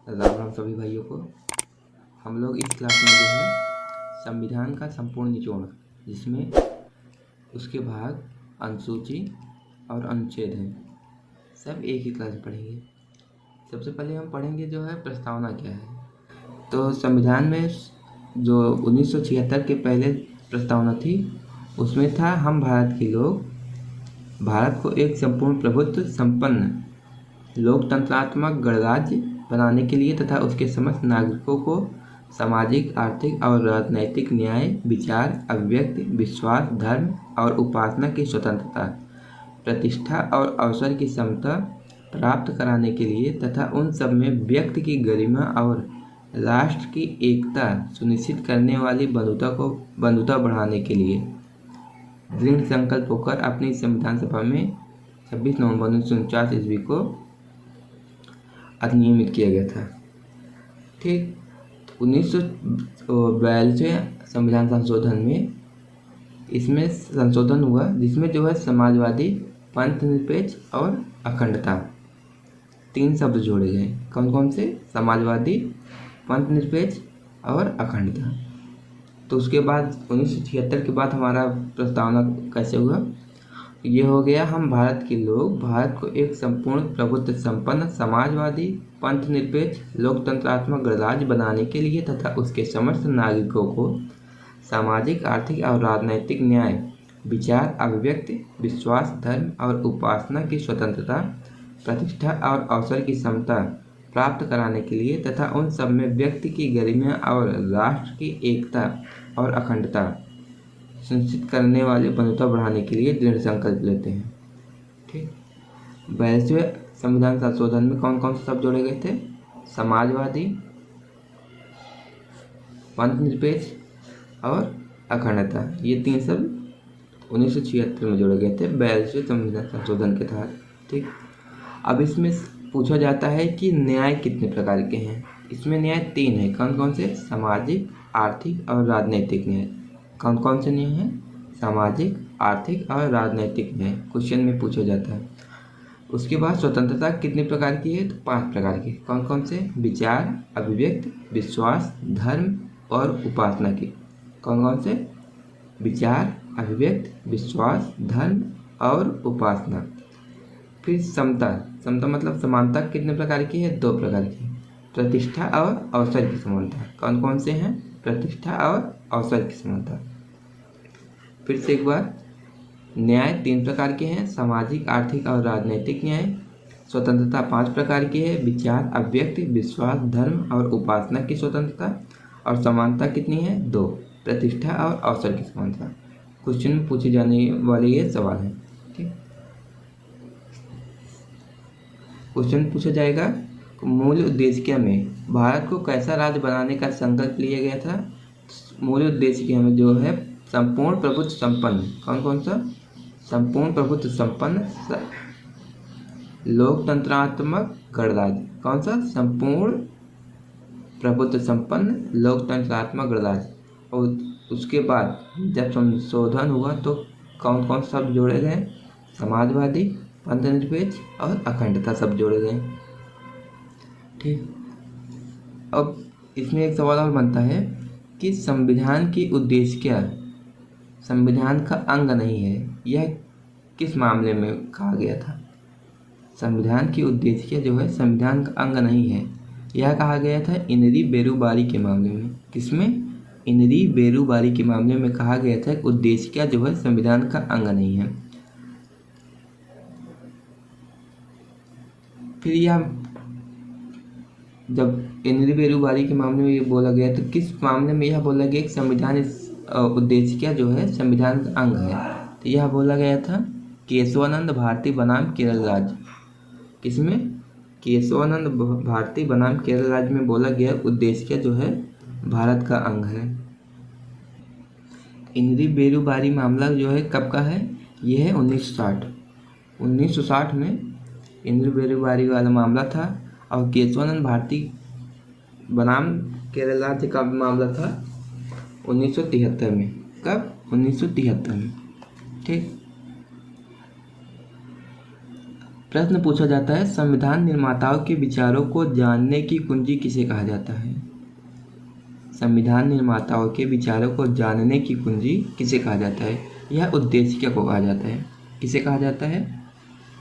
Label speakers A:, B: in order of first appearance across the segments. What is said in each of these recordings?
A: राम राम सभी भाइयों को। हम लोग इस क्लास में जो है संविधान का संपूर्ण निचोड़, जिसमें उसके भाग, अनुसूची और अनुच्छेद हैं, सब एक ही क्लास में पढ़ेंगे। सबसे पहले हम पढ़ेंगे जो है प्रस्तावना क्या है। तो संविधान में जो 1976 के पहले प्रस्तावना थी, उसमें था हम भारत के लोग भारत को एक संपूर्ण प्रभुत्व संपन्न लोकतंत्रात्मक गणराज्य बनाने के लिए तथा उसके समस्त नागरिकों को सामाजिक, आर्थिक और राजनैतिक न्याय, विचार, अभिव्यक्ति, विश्वास, धर्म और उपासना की स्वतंत्रता, प्रतिष्ठा और अवसर की समता प्राप्त कराने के लिए तथा उन सब में व्यक्ति की गरिमा और राष्ट्र की एकता सुनिश्चित करने वाली बंधुता बढ़ाने के लिए दृढ़ संकल्प होकर अपनी संविधान सभा में 26 नवंबर 1949 ईस्वी को अधिनियमित किया गया था। ठीक, 1942 संविधान संशोधन में इसमें संशोधन हुआ, जिसमें जो है समाजवादी, पंथनिरपेक्ष और अखंडता, 3 शब्द जोड़े गए। कौन कौन से? समाजवादी, पंथनिरपेक्ष और अखंडता। तो उसके बाद 1976 के बाद हमारा प्रस्तावना कैसे हुआ? ये हो गया, हम भारत के लोग भारत को एक संपूर्ण प्रभुत्व संपन्न समाजवादी, पंथनिरपेक्ष, लोकतंत्रात्मक गणराज्य बनाने के लिए तथा उसके समस्त नागरिकों को सामाजिक, आर्थिक और राजनैतिक न्याय, विचार, अभिव्यक्ति, विश्वास, धर्म और उपासना की स्वतंत्रता, प्रतिष्ठा और अवसर की समता प्राप्त कराने के लिए तथा उन सब में व्यक्ति की गरिमा और राष्ट्र की एकता और अखंडता सुनिश्चित करने वाली बंधुता बढ़ाने के लिए दृढ़ संकल्प लेते हैं। ठीक, 42वें संविधान संशोधन में कौन कौन से शब्द जोड़े गए थे? समाजवादी, पंथनिरपेक्ष और अखंडता। ये 3 शब्द 1976 में जोड़े गए थे 42वें संविधान संशोधन के तहत। ठीक, अब इसमें पूछा जाता है कि न्याय कितने प्रकार के हैं। इसमें न्याय 3 है। कौन कौन से? सामाजिक, आर्थिक और राजनैतिक न्याय। कौन कौन से न्याय हैं? सामाजिक, आर्थिक और राजनैतिक न्याय क्वेश्चन में पूछा जाता है। उसके बाद स्वतंत्रता कितने प्रकार की है? तो 5 प्रकार की। कौन कौन से? विचार, अभिव्यक्ति, विश्वास, धर्म और उपासना की। कौन कौन से? विचार, अभिव्यक्ति, विश्वास, धर्म और उपासना। फिर समता मतलब समानता कितने प्रकार की है? 2 प्रकार की। प्रतिष्ठा और अवसर की समानता। कौन कौन से हैं? प्रतिष्ठा और अवसर की समानता। फिर से एक बार, न्याय 3 प्रकार के हैं, सामाजिक, आर्थिक और राजनैतिक न्याय। स्वतंत्रता 5 प्रकार की है, विचार, अभिव्यक्ति, विश्वास, धर्म और उपासना की स्वतंत्रता। और समानता कितनी है? 2, प्रतिष्ठा और अवसर की समानता। क्वेश्चन में पूछे जाने वाले ये सवाल हैं। ठीक, क्वेश्चन पूछा जाएगा, मूल उद्देश्य में भारत को कैसा राज्य बनाने का संकल्प लिया गया था? मूल उद्देश्य में जो है संपूर्ण प्रभुत्व संपन्न। कौन कौन सा? संपूर्ण प्रभुत्व संपन्न लोकतंत्रात्मक गणराज्य। कौन सा? संपूर्ण प्रभुत्व संपन्न लोकतंत्रात्मक गणराज्य। और उसके बाद जब संशोधन हुआ तो कौन कौन शब्द जोड़े गए? समाजवादी, पंथनिरपेक्ष और अखंडता सब जोड़े गए। ठीक, अब इसमें एक सवाल और बनता है कि संविधान की उद्देश्य क्या संविधान का अंग नहीं है, यह किस मामले में कहा गया था? संविधान की उद्देश्य जो है संविधान का अंग नहीं है, यह कहा गया था इनरी बेरुबारी के मामले में। किसमें? इनरी बेरुबारी के मामले में कहा गया था कि उद्देश्य जो है संविधान का अंग नहीं है। फिर यह जब इनरी बेरुबारी के मामले में ये बोला गया तो किस मामले में यह बोला गया कि संविधान उद्देश्य जो है संविधान का अंग है? तो यह बोला गया था केशवानंद भारती बनाम केरल राज्य। किसमें? केशवानंद भारती बनाम केरल राज्य में बोला गया उद्देश्य जो है भारत का अंग है। इनरी बेरुबारी मामला जो है कब का है? यह है 1960 में इनरी बेरुबारी वाला मामला था। और केशवानंद भारती बनाम केरल राज्य का मामला था 1973 में। कब? 1973 में। ठीक, प्रश्न पूछा जाता है, संविधान निर्माताओं के विचारों को जानने की कुंजी किसे कहा जाता है? संविधान निर्माताओं के विचारों को जानने की कुंजी किसे कहा जाता है? यह उद्देशिका को कहा जाता है। किसे कहा जाता है?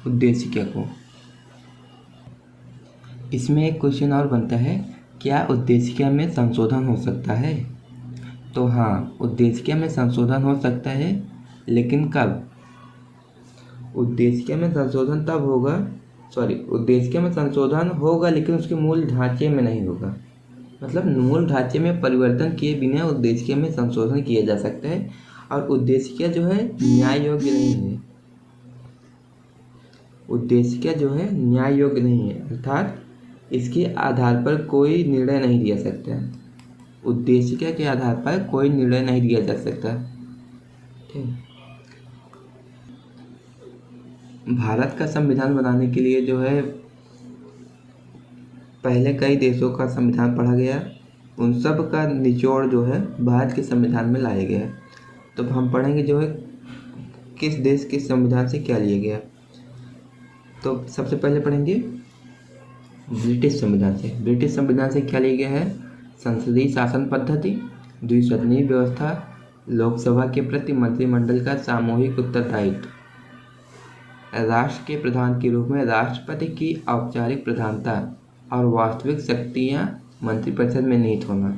A: उद्देशिका को। इसमें एक क्वेश्चन और बनता है, क्या उद्देशिका में संशोधन हो सकता है? तो हाँ, उद्देशिका में संशोधन हो सकता है, लेकिन कब? उद्देशिका में संशोधन तब होगा, उद्देशिका में संशोधन होगा लेकिन उसके मूल ढांचे में नहीं होगा। मतलब मूल ढांचे में परिवर्तन किए बिना उद्देशिका में संशोधन किया जा सकता है, और उद्देशिका जो है न्याय योग्य नहीं है। उद्देशिका जो है न्याय योग्य नहीं है, अर्थात इसके आधार पर कोई निर्णय नहीं लिया सकता। उद्देशिका के आधार पर कोई निर्णय नहीं लिया जा सकता। ठीक। भारत का संविधान बनाने के लिए जो है पहले कई देशों का संविधान पढ़ा गया, उन सब का निचोड़ जो है भारत के संविधान में लाया गया। तो हम पढ़ेंगे जो है किस देश के संविधान से क्या लिया गया। तो सबसे पहले पढ़ेंगे ब्रिटिश संविधान से। ब्रिटिश संविधान से क्या लिया गया है? संसदीय शासन पद्धति, द्विसदनीय व्यवस्था, लोकसभा के प्रति मंत्रिमंडल का सामूहिक उत्तरदायित्व, राष्ट्र के प्रधान के रूप में राष्ट्रपति की औपचारिक प्रधानता और वास्तविक शक्तियां मंत्रिपरिषद में निहित होना।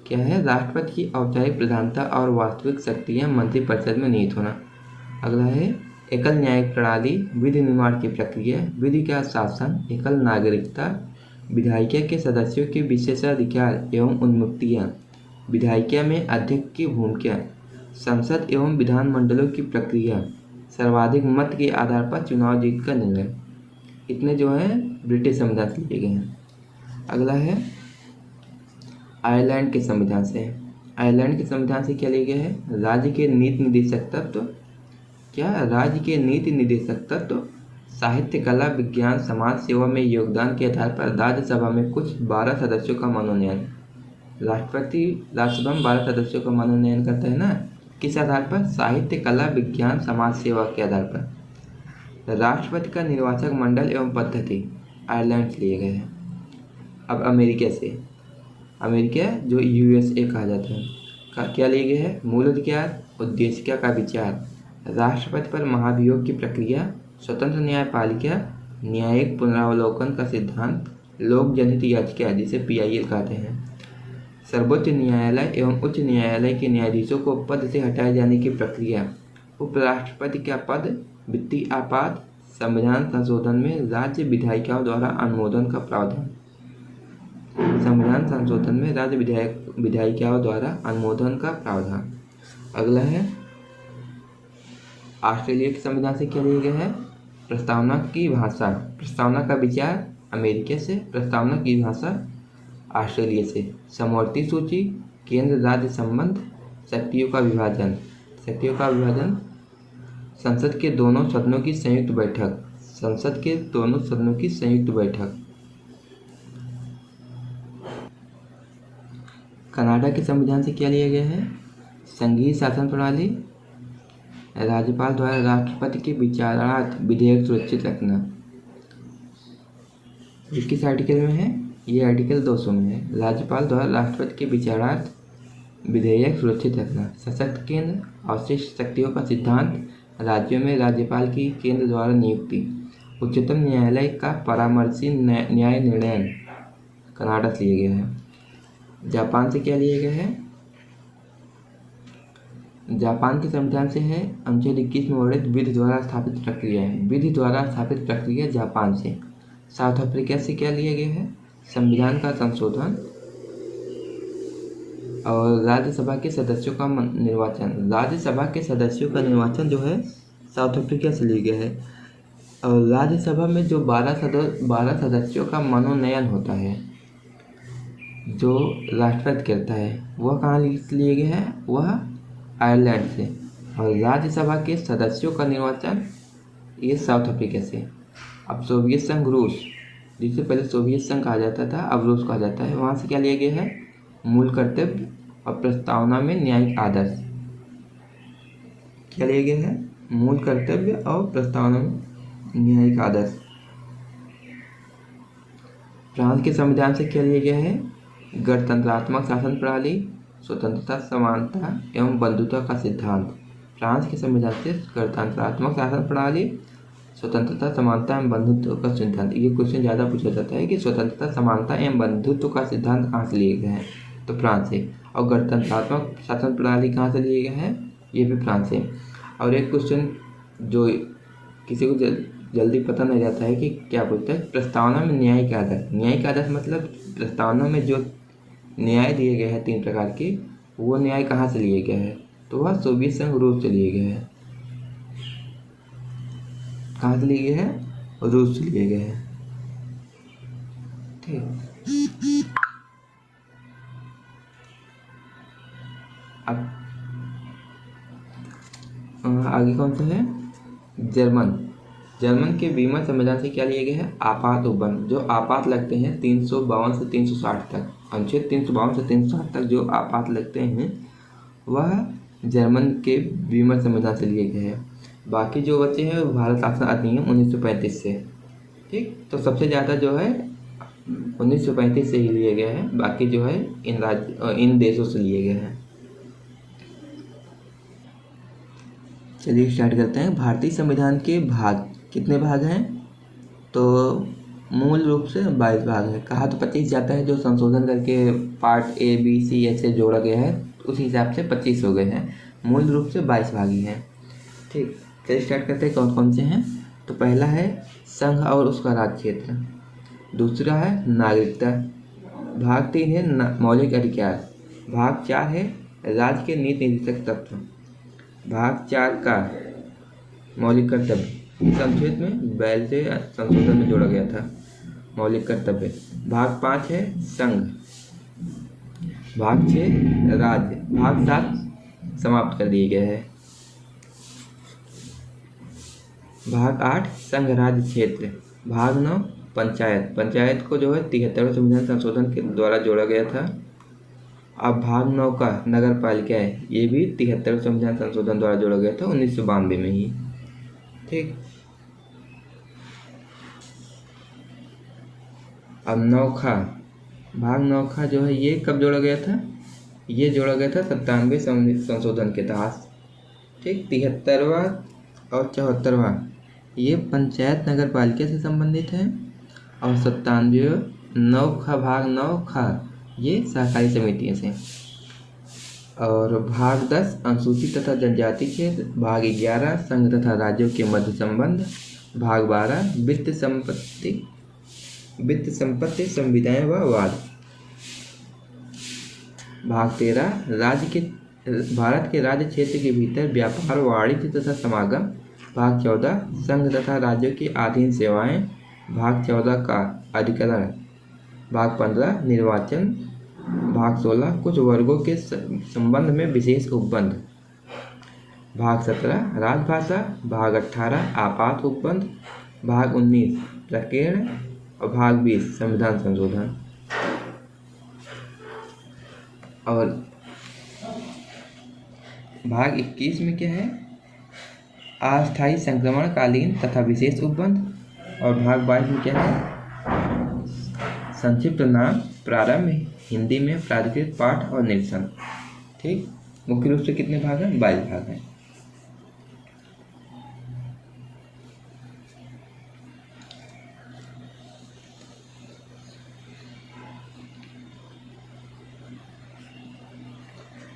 A: क्या है? राष्ट्रपति की औपचारिक प्रधानता और वास्तविक शक्तियां मंत्रिपरिषद में निहित होना। अगला है एकल न्यायिक प्रणाली, विधि निर्माण की प्रक्रिया, विधि का शासन, एकल नागरिकता, विधायिका के सदस्यों के विशेषाधिकार एवं उन्मुक्तियां, विधायिका में अध्यक्ष की भूमिका, संसद एवं विधानमंडलों की प्रक्रिया, सर्वाधिक मत के आधार पर चुनाव जीत का निर्णय। इतने जो है ब्रिटिश संविधान से लिए गए हैं। अगला है आयरलैंड के संविधान से। आयरलैंड के संविधान से क्या लिया गया है? राज्य के नीति निर्देशक तत्व, राज्य के नीति निर्देशक तत्व, साहित्य, कला, विज्ञान, समाज सेवा में योगदान के आधार पर राज्यसभा में कुछ 12 सदस्यों का मनोनयन। राष्ट्रपति राज्यसभा में 12 सदस्यों का मनोनयन करता है ना, किस आधार पर? साहित्य, कला, विज्ञान, समाज सेवा के आधार पर। राष्ट्रपति का निर्वाचक मंडल एवं पद्धति आयरलैंड से लिए गए हैं। अब अमेरिका से। अमेरिका जो USA कहा जाता है का क्या लिए गए हैं? मूल अधिकार, उद्देशिका का विचार, राष्ट्रपति पर महाभियोग की प्रक्रिया, स्वतंत्र न्यायपालिका, न्यायिक पुनरावलोकन का सिद्धांत, लोक जनहित याचिका जिसे PIL कहते हैं, सर्वोच्च न्यायालय एवं उच्च न्यायालय के न्यायाधीशों को पद से हटाए जाने की प्रक्रिया, उपराष्ट्रपति का पद, वित्तीय आपात, संविधान संशोधन में राज्य विधायिकाओं द्वारा अनुमोदन का प्रावधान। संविधान संशोधन में राज्य विधायिकाओं द्वारा अनुमोदन का प्रावधान। अगला है ऑस्ट्रेलिया के संविधान से क्या लिया गया है? प्रस्तावना की भाषा, प्रस्तावना का विचार अमेरिका से, प्रस्तावना की भाषा ऑस्ट्रेलिया से, समवर्ती सूची, केंद्र राज्य संबंध, शक्तियों का विभाजन, संसद के दोनों सदनों की संयुक्त बैठक, संसद के दोनों सदनों की संयुक्त बैठक। कनाडा के संविधान से क्या लिया गया है? संघीय शासन प्रणाली, राज्यपाल द्वारा राष्ट्रपति के विचारार्थ विधेयक सुरक्षित रखना। ये किस आर्टिकल में है? ये आर्टिकल 200 में है। राज्यपाल द्वारा राष्ट्रपति के विचारार्थ विधेयक सुरक्षित रखना। सशक्त केंद्र, अवशिष्ट शक्तियों का सिद्धांत, राज्यों में राज्यपाल की केंद्र द्वारा नियुक्ति, उच्चतम न्यायालय का परामर्शी न्याय निर्णय कनाडा से लिया गया है। जापान से क्या लिया गया है? जापान के संविधान से है अनुच्छेद 21 में वर्णित विधि द्वारा स्थापित प्रक्रिया है। विधि द्वारा स्थापित प्रक्रिया जापान से। साउथ अफ्रीका से क्या लिया गया है? संविधान का संशोधन और राज्यसभा के सदस्यों का निर्वाचन। राज्यसभा के सदस्यों का निर्वाचन जो है साउथ अफ्रीका से लिया गया है। और राज्यसभा में जो 12 सदस्यों का मनोनयन होता है, जो राष्ट्रपति करता है, वह कहाँ लिए गए हैं? वह आयरलैंड से। और राज्यसभा के सदस्यों का निर्वाचन ये साउथ अफ्रीका से। अब सोवियत संघ रूस, जिसे पहले सोवियत संघ कहा जाता था, अब रूस कहा जाता है, वहाँ से क्या लिया गया है? मूल कर्तव्य और प्रस्तावना में न्यायिक आदर्श। क्या लिया गया है? मूल कर्तव्य और प्रस्तावना में न्यायिक आदर्श। फ्रांस के संविधान से क्या लिया गया है? गणतंत्रात्मक शासन प्रणाली, स्वतंत्रता, समानता एवं बंधुत्व का सिद्धांत। फ्रांस के संविधान से गणतंत्रात्मक शासन प्रणाली, स्वतंत्रता, समानता एवं बंधुत्व का सिद्धांत। ये क्वेश्चन ज़्यादा पूछा जाता है कि स्वतंत्रता, समानता एवं बंधुत्व का सिद्धांत कहाँ से लिए गए हैं? तो फ्रांस से। और गणतंत्रात्मक शासन प्रणाली कहाँ से लिए गए हैं? ये भी फ्रांस से। और एक क्वेश्चन जो किसी को जल्दी पता नहीं जाता है कि क्या पूछता है, प्रस्तावना में न्यायिक आदर्श। न्यायिक आदर्श मतलब प्रस्तावना में जो न्याय दिए गए हैं 3 प्रकार के, वो न्याय कहाँ से लिए गए हैं? तो वह सोवियत संघ रूस से लिए गए हैं। कहाँ से लिए गए हैं? रूस से लिए गए हैं। ठीक, अब आगे कौन सा है? जर्मन के वीमर संविधान से क्या लिए गए हैं? आपात उपबंध। जो आपात लगते हैं 352 से 360 तक, अनुच्छेद 352 से 360 तक जो आपात लगते हैं वह जर्मन के वीमर संविधान से लिए गए हैं। बाकी जो बच्चे हैं वो भारत शासन अधिनियम 1935 से। ठीक, तो सबसे ज़्यादा जो है 1935 से ही लिए गए हैं, बाकी जो है इन देशों से लिए गए हैं। चलिए स्टार्ट करते हैं। भारतीय संविधान के भाग कितने भाग हैं? तो मूल रूप से 22 भाग है। कहा तो 25 जाता है, जो संशोधन करके पार्ट ए बी सी ऐसे जोड़ा गया है, उस हिसाब से 25 हो गए हैं। मूल रूप से 22 भाग ही हैं। ठीक, चलिए स्टार्ट करते हैं कौन कौन से हैं। तो पहला है संघ और उसका राज्य क्षेत्र, दूसरा है नागरिकता, भाग 3 है मौलिक अधिकार, भाग 4 है राज्य के नीति निर्देशक तत्व, भाग 4 का मौलिक कर्तव्य, संक्षेप में बैल से संशोधन में जोड़ा गया था मौलिक कर्तव्य। भाग 5 है संघ, भाग 6 राज्य, भाग 7 समाप्त कर दिए गए हैं। भाग 8 संघ राज्य क्षेत्र, भाग 9 पंचायत, पंचायत को जो है 73वें संविधान संशोधन के द्वारा जोड़ा गया था। अब भाग 9 का नगर पालिका है, ये भी 73वें संविधान संशोधन द्वारा जोड़ा गया था 1992 में ही। ठीक, अब नौखा, भाग नौखा जो है ये कब जोड़ा गया था? ये जोड़ा गया था 97वें संशोधन के तहत। ठीक, 73वां और 74वां ये पंचायत नगर पालिका से संबंधित है, और 97वें नौखा भाग 9 ये सहकारी समितियों से। और भाग 10 अनुसूचित तथा जनजाति क्षेत्र, भाग 11 संघ तथा राज्यों के मध्य संबंध, भाग 12 वित्त संपत्ति संविदाएं व वाद, भाग 13 भारत के राज्य क्षेत्र के भीतर व्यापार, वाणिज्य तथा समागम, भाग 14 संघ तथा राज्यों की अधीन सेवाएं, भाग 14 का अधिकरण, भाग 15 निर्वाचन, भाग 16 कुछ वर्गों के संबंध में विशेष उपबंध, भाग 17 राजभाषा, भाग 18 आपात उपबंध, भाग 19 प्रकरण और भाग 20 संविधान संशोधन। और भाग 21 में क्या है? अस्थायी संक्रमणकालीन तथा विशेष उपबंध। और भाग 22 में क्या है? संक्षिप्त नाम, प्रारंभ, हिंदी में प्राधिकृत पाठ और निरीक्षण। ठीक, मुख्य रूप से कितने भाग हैं? 22 भाग हैं।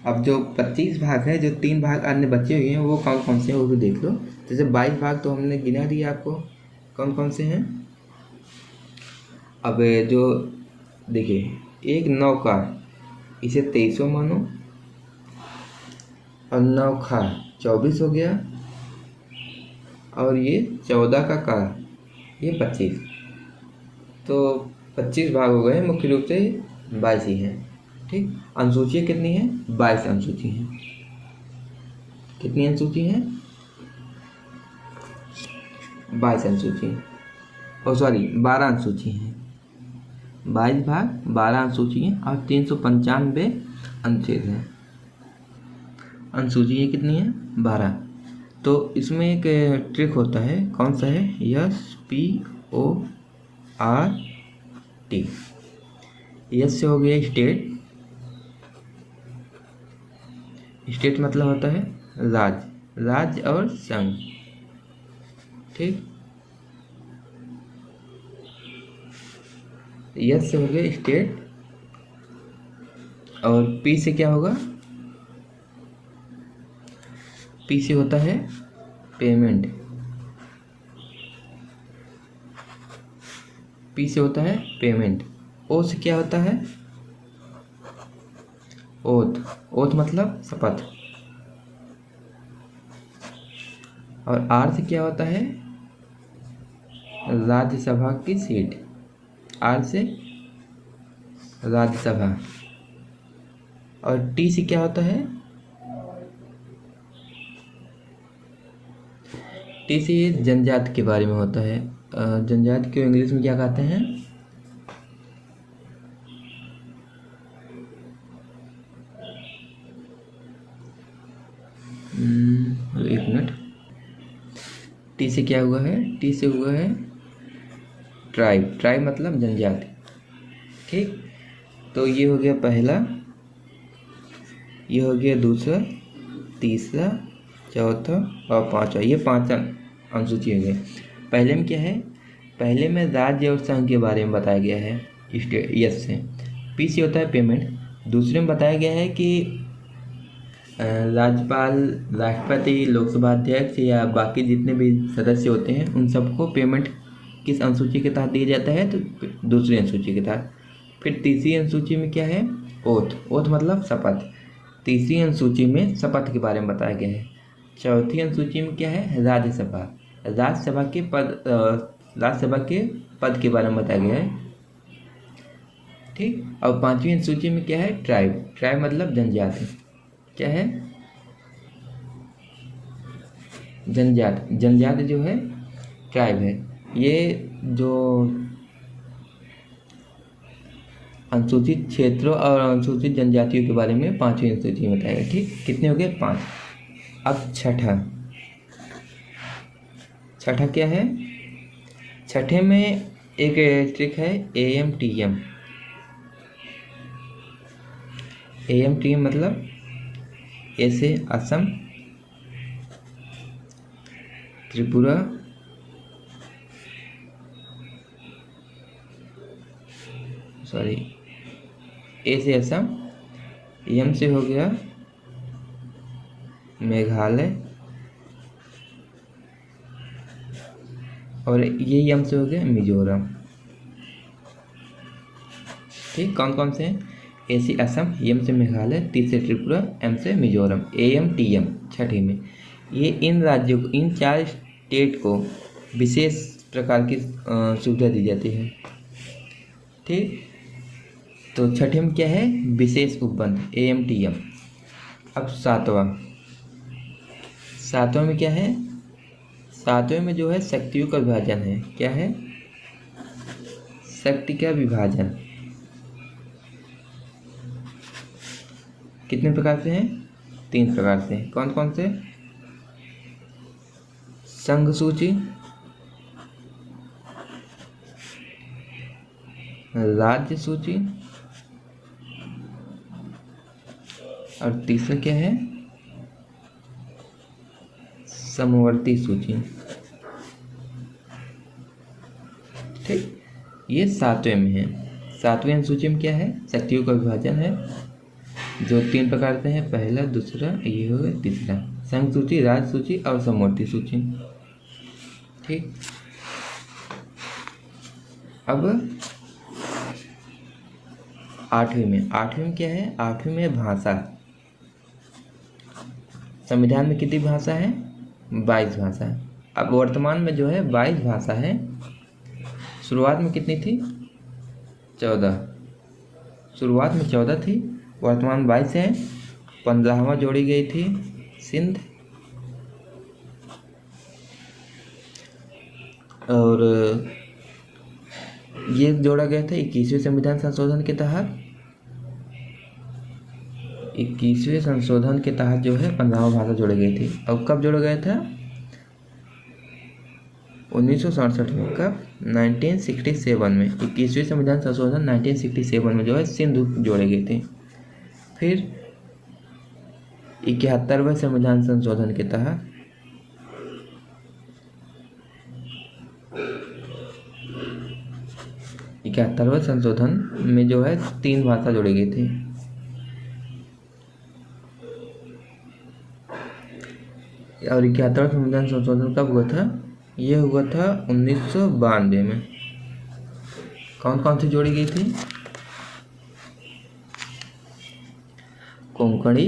A: अब जो 25 भाग है, जो 3 भाग अन्य बचे हुए हैं वो कौन कौन से हैं वो भी देख लो। जैसे 22 भाग तो हमने गिना दिया आपको कौन कौन से हैं। अब जो देखिए, एक नौका, इसे 23वां मानो, और नौखा 24 हो गया, और ये 14 का ये 25, तो 25 भाग हो गए। मुख्य रूप से 22 ही हैं। ठीक, अनुसूचियाँ कितनी हैं? 22 अनुसूची हैं। कितनी अनुसूची हैं? 22 अनुसूची, और सॉरी 12 अनुसूची हैं। 22 भाग, 12 अनुसूची हैं और 395 अनुच्छेद हैं। अनुसूची कितनी है? 12। तो इसमें एक ट्रिक होता है, कौन सा है? SPORT। यस से हो गया स्टेट। स्टेट मतलब होता है राज्य, राज्य और संघ। ठीक, यस से हो गया स्टेट, और पी से क्या होगा? पी से होता है पेमेंट। पी से होता है पेमेंट। ओ से क्या होता है? ओथ। ओथ मतलब शपथ। और आर से क्या होता है? राज्यसभा की सीट। आर से राज्यसभा। और टी से क्या होता है? टी से ये जनजाति के बारे में होता है। जनजाति को इंग्लिश में क्या कहते हैं? एक मिनट। टी से क्या हुआ है? टी से हुआ है ट्राइब। ट्राइब मतलब जनजाति। ठीक, तो ये हो गया पहला, ये हो गया दूसरा, तीसरा, चौथा और पांचवा। ये 5 अनुसूची हो गए। पहले में क्या है? पहले में राज्य और संघ के बारे में बताया गया है यस से। पी से होता है पेमेंट। दूसरे में बताया गया है कि राज्यपाल, राष्ट्रपति, लोकसभा अध्यक्ष या बाकी जितने भी सदस्य होते हैं उन सबको पेमेंट किस अनुसूची के तहत दिया जाता है? तो दूसरी अनुसूची के तहत। फिर तीसरी अनुसूची में क्या है? ओथ। ओथ मतलब शपथ। तीसरी अनुसूची में शपथ के बारे में बताया गया है। चौथी अनुसूची में क्या है? राज्यसभा। राज्यसभा के पद के बारे में बताया गया है। ठीक, और पांचवी अनुसूची में क्या है? ट्राइब। ट्राइब मतलब जनजाति। क्या है? जनजाति। जनजाति जो है ट्राइब है। ये जो अनुसूचित क्षेत्रों और अनुसूचित जनजातियों के बारे में 5वीं अनुसूची में बताएगा। ठीक, कितने हो गए? 5। अब छठा। छठा क्या है? छठे में एक ट्रिक है, AMTM। AMTM मतलब ए से असम, त्रिपुरा, ए से असम, एम से हो गया मेघालय, और ये एम से हो गया मिजोरम। ठीक, कौन कौन से हैं? ए से असम, एम से मेघालय, टी से त्रिपुरा, एम से मिजोरम। AMTM छठे में। ये इन राज्यों को, इन 4 स्टेट को विशेष प्रकार की सुविधा दी जाती है। ठीक, तो छठे में क्या है? विशेष उपबंध, AMTM। अब सातवां में क्या है? सातवें में जो है शक्तियों का विभाजन है। क्या है? शक्ति का विभाजन। कितने प्रकार से हैं? 3 प्रकार से। कौन कौन से? संघ सूची, राज्य सूची, और तीसरा क्या है? समवर्ती सूची। ठीक, ये 7वें में है। 7वें अनुसूची में क्या है? शक्तियों का विभाजन है, जो 3 प्रकार से है। पहला, दूसरा, ये हो गया तीसरा। संघ सूची, राज्य सूची और समवर्ती सूची। ठीक, अब 8वीं में क्या है? 8वीं में भाषा। संविधान में कितनी भाषा है? 22 भाषा। अब वर्तमान में जो है 22 भाषा है। शुरुआत में कितनी थी? 14। शुरुआत में 14 थी, वर्तमान 22 है। 15वां जोड़ी गई थी सिंध, और ये जोड़ा गया था 21वें संविधान संशोधन के तहत। 21वें संशोधन के तहत जो है 15वां भाषा जोड़ी गई थी। अब कब जोड़ा गया था? 1967 में। कब? 1967 में। 21वें संविधान संशोधन 1967 में जो है सिंधु जोड़े गए थे। फिर 71वें संविधान संशोधन के तहत 71वें संशोधन में जो है 3 भाषा जोड़ी गई थी। और 71वें संविधान संशोधन कब हुआ था? ये हुआ था 1992 में। कौन कौन सी जोड़ी गई थी? कोंकणी,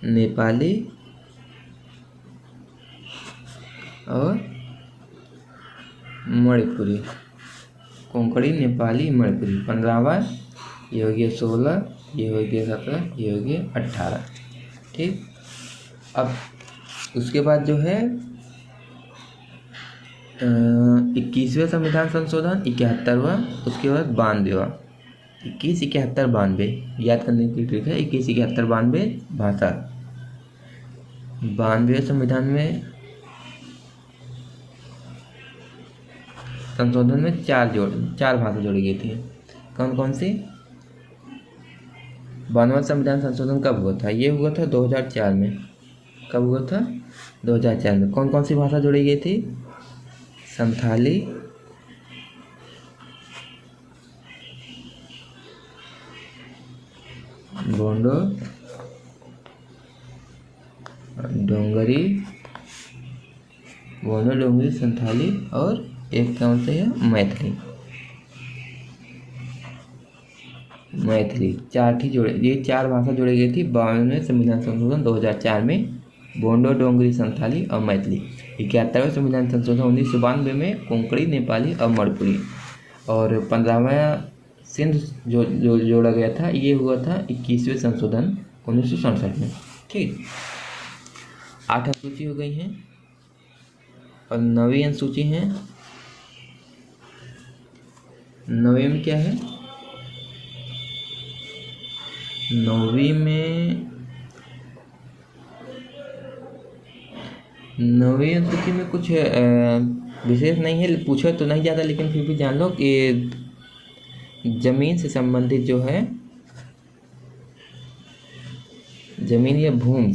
A: नेपाली और मणिपुरी। कोंकणी, नेपाली, मणिपुरी। 15वां ये हो गया 16, ये हो गया 17, ये हो गया 18। ठीक। अब उसके बाद जो है 21वें संविधान संशोधन 71वां, उसके बाद 92वां। 21, 71, 92 याद करने की ट्रिक है। 21, 71, 92 भाषा। 92वें संविधान में संशोधन में 4 भाषा जोड़ी गई थी। कौन कौन सी? 92वां संविधान संशोधन कब हुआ था? ये हुआ था 2004 में। कब हुआ था? 2004 में। कौन कौन सी भाषा जोड़ी गई थी? संथाली, बोंडो, डोंगरी, बोंडो, डोंगरी, संथाली और एक कौन से है? मैथिली। मैथिली 4 थी जोड़े, ये 4 भाषा जोड़ी गई थी 52वें संविधान संशोधन 2004 में। बोंडो, डोंगरी, संथाली और मैथिली। 71वें संविधान संशोधन 1992 में कोंकणी, नेपाली और मणिपुरी। और 15वां सिंध जो जोड़ा गया था, ये हुआ था 21वें संशोधन 1967 में। ठीक। 8 अनुसूची हो गई हैं और 9वीं अनुसूची है। 9वीं में क्या है? 9वीं में 9वीं अनुसूची में कुछ विशेष नहीं है, पूछो तो नहीं ज़्यादा, लेकिन फिर भी जान लो कि जमीन से संबंधित जो है, जमीन या भूमि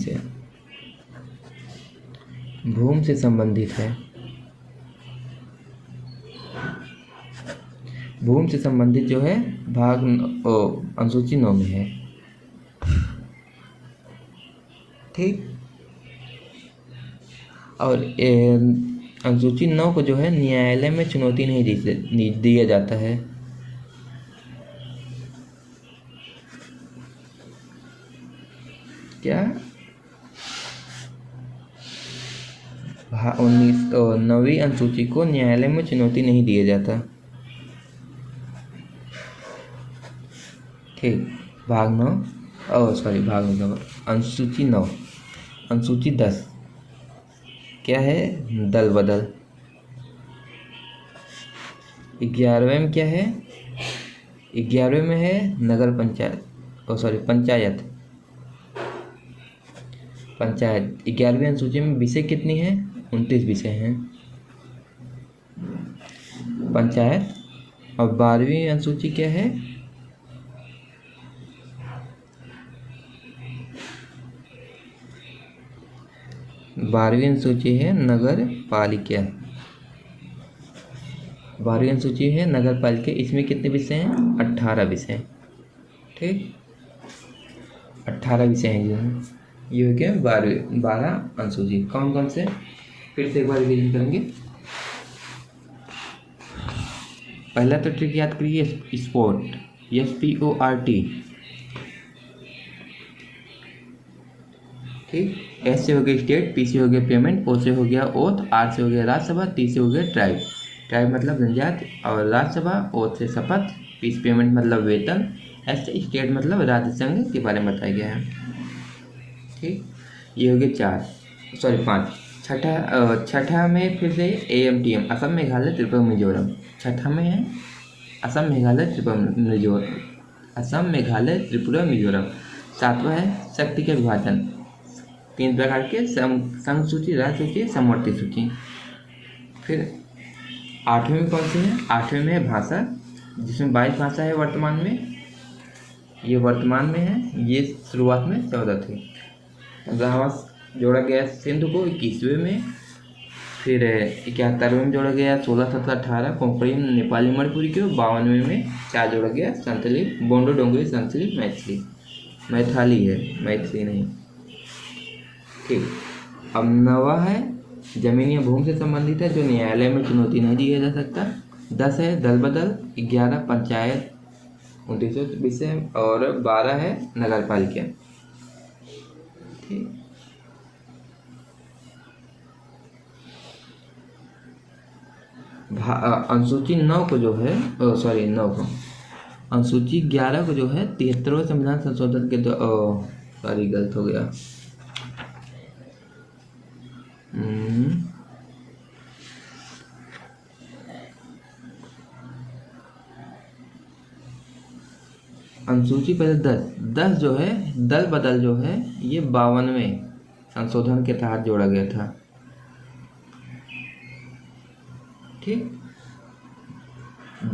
A: से संबंधित है। भूमि से संबंधित जो है भाग अनुसूची 9 में है। ठीक। और अनुसूची 9 को जो है न्यायालय में चुनौती नहीं दिया जाता है। क्या? 9वीं अनुसूची को न्यायालय में चुनौती नहीं दिया जाता। ठीक। भाग 9 अनुसूची 9। अनुसूची 10 क्या है? दल बदल। 11वें में क्या है? 11वें में है नगर पंचायत, पंचायत। 11वीं अनुसूची में विषय कितनी है? 29 विषय हैं पंचायत। और 12वीं अनुसूची क्या है? 12वीं अनुसूची है नगर पालिका। 12वीं अनुसूची है नगर पालिका। इसमें कितने विषय हैं? 18 विषय। ठीक। 18 विषय हैं। ये हो गया 12 अनुसूची। कौन कौन से? फिर से एक बार रिवीजन करेंगे। पहला तो ट्रिक याद करिए, स्पोर्ट, SPORT। ठीक। S से हो गया स्टेट, P से हो गया पेमेंट, O से हो गया ओथ, R से हो गया राज्यसभा, T से हो गया ट्राइब। ट्राइब मतलब जनजाति, और राज्यसभा, O से शपथ, P से पेमेंट मतलब वेतन, S से स्टेट मतलब राज्य संघ के बारे में बताया गया है। ठीक। ये हो गया 5। छठा में फिर से AMTM, असम, मेघालय, त्रिपुरा, मिजोरम। छठा में है असम, मेघालय, त्रिपुरा, असम, मेघालय, त्रिपुरा, मिजोरम। 7वां है शक्ति का विभाजन, 3 प्रकार के, संघ सूची, राज्य सूची, समवर्ती सूची। फिर 8वें में कौन सी है? 8वें में है भाषा, जिसमें 22 भाषा है वर्तमान में, ये वर्तमान में है, ये शुरुआत में 14 थी। 15वां जोड़ा गया सिंधु को 21वें में। फिर 71वें में जोड़ा गया 16, 17, 18 कोंकणी, नेपाली, मणिपुरी को। 52वें में 4 जोड़ा गया संथली, बोंडो, डोंगरी, संथली, मैथिली, मैथाली है, मैथिली नहीं। ठीक, अब 9वां है जमीन या भूमि से संबंधित है, जो न्यायालय में चुनौती नहीं दिया जा सकता। 10 है दल बदल, 11 पंचायत 2920 है, और 12 है नगर पालिका। ठीक, अनुसूची 9 को जो है, सॉरी 9 को, अनुसूची 11 को जो है 73वें संविधान संशोधन के सॉरी गलत हो गया, अनुसूची पहले 10 जो है दल बदल जो है ये 52वें संशोधन के तहत जोड़ा गया था। ठीक,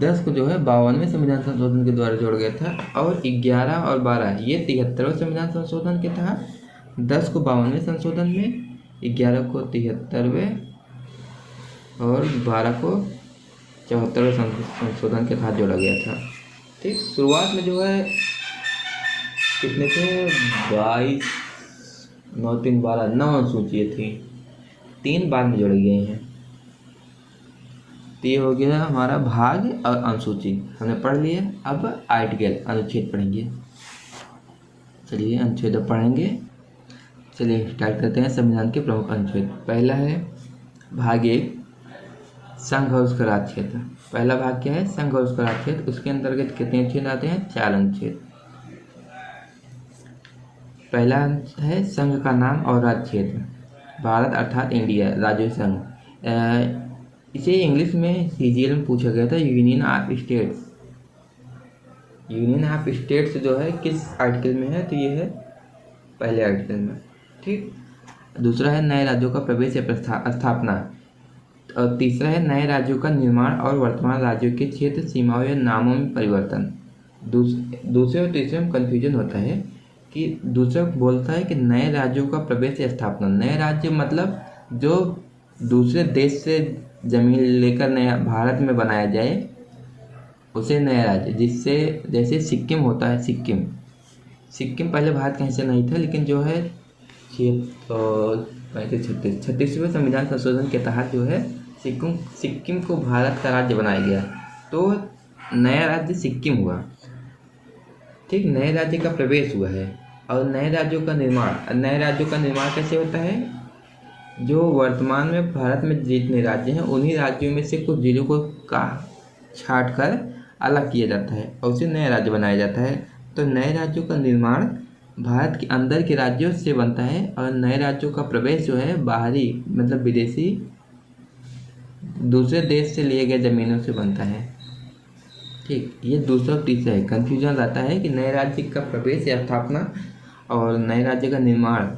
A: 10 को जो है 52वें संविधान संशोधन के द्वारा जोड़ा गया था, और 11 और 12 ये 73वें संविधान संशोधन के तहत, 10 को 52वें संशोधन में, 11 को 73वें और 12 को 74वें संशोधन के तहत जोड़ा गया था। ठीक, शुरुआत में जो है कितने थे? 22, 9, 3, 12, 9 अनुसूचियाँ थी, 3 बाद में जोड़े गए हैं। तो ये हो गया हमारा भाग और अनुसूची हमने पढ़ लिए। अब आर्टिकल अनुच्छेद पढ़ेंगे। चलिए अनुच्छेद पढ़ेंगे। चलिए स्टार्ट करते हैं। संविधान के प्रमुख अनुच्छेद। पहला है भाग 1 संघ और उसका राज्य क्षेत्र। पहला भाग क्या है? संघ और उसका राज्य क्षेत्र। उसके अंतर्गत कितने अनुच्छेद आते हैं? 4 अनुच्छेद। पहला है संघ का नाम और राज्य क्षेत्र। भारत अर्थात इंडिया, राज्य संघ। इसे इंग्लिश में सीजीएल में पूछा गया था, union of states. Union of states जो है किस आर्टिकल में है? तो ये है पहले आर्टिकल में। ठीक। दूसरा है नए राज्यों का प्रवेश या स्थापना। और तीसरा है नए राज्यों का निर्माण और वर्तमान राज्यों के क्षेत्र, सीमाओं या नामों में परिवर्तन। दूसरे और तीसरे में कन्फ्यूजन होता है कि दूसरा बोलता है कि नए राज्यों का प्रवेश या स्थापना। नए राज्य मतलब जो दूसरे देश से जमीन लेकर नया भारत में बनाया जाए उसे नया राज्य। जिससे जैसे सिक्किम होता है, सिक्किम पहले भारत का हिस्सा नहीं था, लेकिन जो है 36वें संविधान संशोधन के तहत जो है सिक्किम को भारत का राज्य बनाया गया, तो नया राज्य सिक्किम हुआ। ठीक। नए राज्य का प्रवेश हुआ है। और नए राज्यों का निर्माण कैसे होता है? जो वर्तमान में भारत में जितने राज्य हैं उन्हीं राज्यों में से कुछ जिलों को छांट कर अलग किया जाता है और उसे नया राज्य बनाया जाता है। तो नए राज्यों का निर्माण भारत के अंदर के राज्यों से बनता है और नए राज्यों का प्रवेश जो है बाहरी मतलब विदेशी दूसरे देश से लिए गए ज़मीनों से बनता है। ठीक। ये दूसरा और तीसरा है। कन्फ्यूजन रहता है कि नए राज्य का प्रवेश या स्थापना और नए राज्य का निर्माण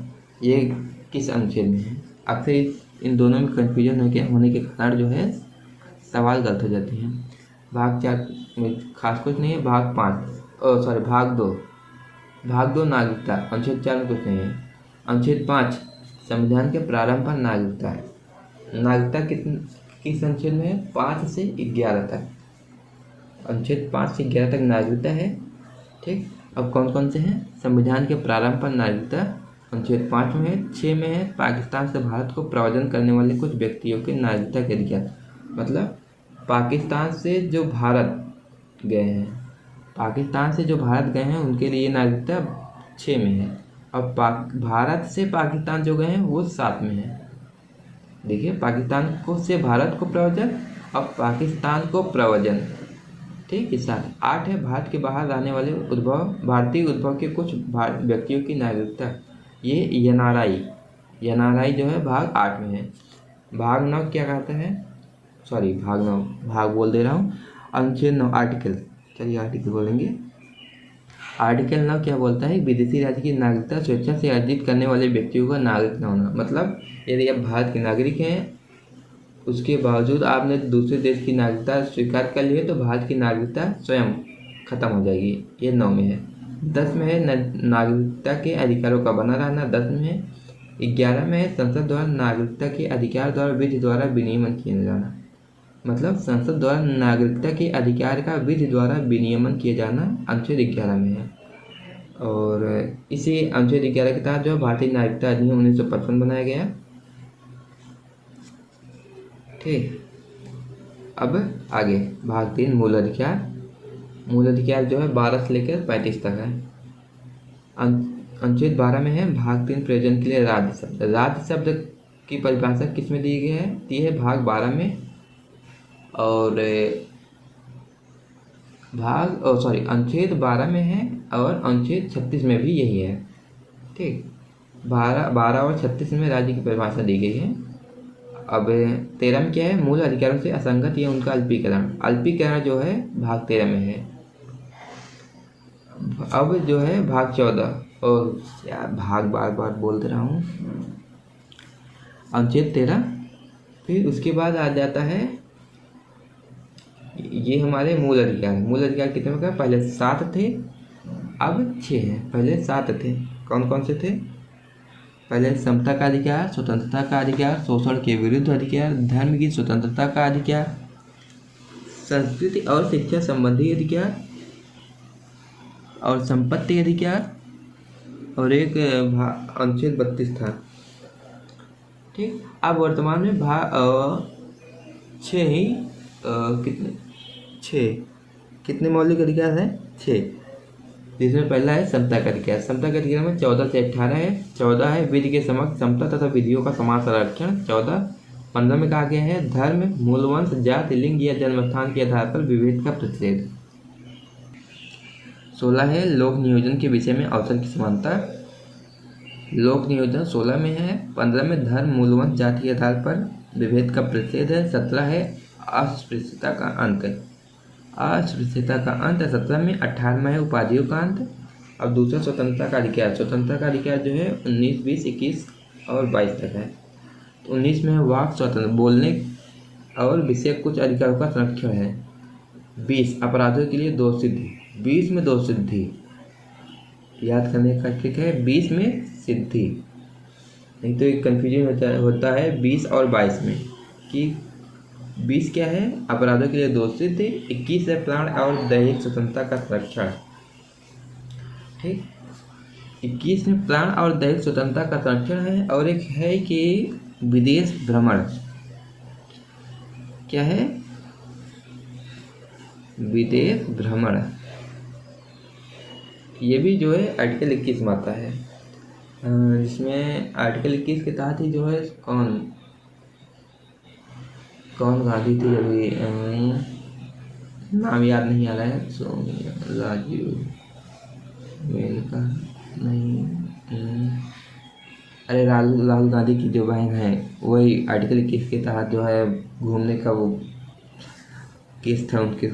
A: ये किस अनुच्छेद में है। अक्सर इन दोनों में कन्फ्यूजन होने के कारण जो है सवाल गलत हो जाते हैं। भाग 4 में खास कुछ नहीं है। भाग 2 नागरिकता। अनुच्छेद 4 में कुछ नहीं है। अनुच्छेद 5 संविधान के प्रारंभ पर नागरिकता है। नागरिकता किस अनुच्छेद में है? 5 से 11 तक। अनुच्छेद 5 से 11 तक नागरिकता है। ठीक। अब कौन कौन से हैं? संविधान के प्रारंभ पर नागरिकता अनुच्छेद 5 में है। 6 में है पाकिस्तान से भारत को प्रव्रजन करने वाले कुछ व्यक्तियों की नागरिकता के अधिकार। मतलब पाकिस्तान से जो भारत गए हैं उनके लिए नागरिकता 6 में है। और भारत से पाकिस्तान जो गए हैं वो 7 में है। देखिए, पाकिस्तान को से भारत को प्रव्रजन और पाकिस्तान को प्रव्रजन। ठीक। इस 8 है भारत के बाहर रहने वाले भारतीय उद्भव के कुछ व्यक्तियों की नागरिकता। ये एनआरआई जो है भाग 8 में है। भाग 9 क्या कहता है? भाग बोल दे रहा हूँ। अनुच्छेद 9 आर्टिकल। चलिए आर्टिकल बोलेंगे। आर्टिकल 9 क्या बोलता है? विदेशी राज्य की नागरिकता स्वेच्छा से अर्जित करने वाले व्यक्तियों का नागरिक न होना। मतलब यदि आप भारत के नागरिक हैं, उसके बावजूद आपने दूसरे देश की नागरिकता स्वीकार कर ली है, तो भारत की नागरिकता स्वयं खत्म हो जाएगी। ये 9 में है। 10 में है नागरिकता के अधिकारों का बना रहना। 10 में है। 11 में है संसद द्वारा नागरिकता के अधिकार द्वारा विधि द्वारा विनियमन किया जाना। मतलब संसद द्वारा नागरिकता के अधिकार का विधि द्वारा विनियमन किया जाना अनुच्छेद 11 में है। और इसी अनुच्छेद 11 के तहत जो भारतीय नागरिकता अधिनियम 1955 बनाया गया। ठीक, अब आगे भाग 3 मूल अधिकार। मूल अधिकार जो है 12 से लेकर 35 तक है। अनुच्छेद 12 में है भाग 3 प्रयोजन के लिए राज्य शब्द। राज्य शब्द की परिभाषा किस में दी गई है? दी है भाग 12 में। और अनुच्छेद 12 में है और अनुच्छेद 36 में भी यही है। ठीक, 12 और 36 में राज्य की परिभाषा दी गई है। अब 13 में क्या है? मूल अधिकारों से असंगत या उनका अल्पीकरण। अल्पीकरण जो है भाग 13 में है। अब जो है भाग 14, और यार भाग बार बार बोल दे रहा हूँ। अनुच्छेद 13, फिर उसके बाद आ जाता है ये हमारे मूल अधिकार। मूल अधिकार कितने प्रकार? पहले 7 थे, अब 6 हैं। पहले 7 थे। कौन कौन से थे? पहले समता का अधिकार, स्वतंत्रता का अधिकार, शोषण के विरुद्ध अधिकार, धर्म की स्वतंत्रता का अधिकार, संस्कृति और शिक्षा संबंधी अधिकार, और संपत्ति अधिकार, और एक अनुच्छेद 32 था। ठीक, अब वर्तमान में 6 ही कितने मौलिक अधिकार हैं? 6, जिसमें पहला है समता का अधिकार। समता का अधिकार में 14 से 18 है। 14 है विधि के समक्ष समता तथा विधियों का समान संरक्षण। 15 में कहा गया है धर्म, मूलवंश, जाति, लिंग या जन्मस्थान के आधार पर विभेद का प्रतिषेध। 16 है लोक नियोजन के विषय में अवसर की समानता। लोक नियोजन 16 में है। 15 में धर्म, मूलवंश, जाति के आधार पर विभेद का प्रतिषेध है। 17 है अस्पृश्यता का अंत। अस्पृश्यता का अंत 17 में। 18 में है उपाधियों का अंत। अब दूसरा स्वतंत्रता का अधिकार। स्वतंत्रता का अधिकार जो है 19, 20, 21 और 22 तक है। 19 में है वाक स्वतंत्र, बोलने और विषय कुछ अधिकारों का संरक्षण है। 20 अपराधों के लिए दोष सिद्धि। 20 में दोष सिद्धि याद करने का ट्रिक है, 20 में सिद्धि, नहीं तो एक कन्फ्यूजन होता है 20 और 22 में कि 20 क्या है? अपराधों के लिए दोष सिद्धि। 21 है प्राण और दैहिक स्वतंत्रता का संरक्षण। ठीक, 21 में प्राण और दैहिक स्वतंत्रता का संरक्षण है। और एक है कि विदेश भ्रमण। क्या है? विदेश भ्रमण। ये भी जो है आर्टिकल 21 में आता है, जिसमें आर्टिकल 21 के तहत ही जो है कौन गांधी थी, अभी नाम याद नहीं आ रहा है। सोनिया, राजीव, मेनका नहीं, अरे राहुल गांधी की जो बहन है, वही आर्टिकल 21 के तहत जो है घूमने का वो केस था उनके।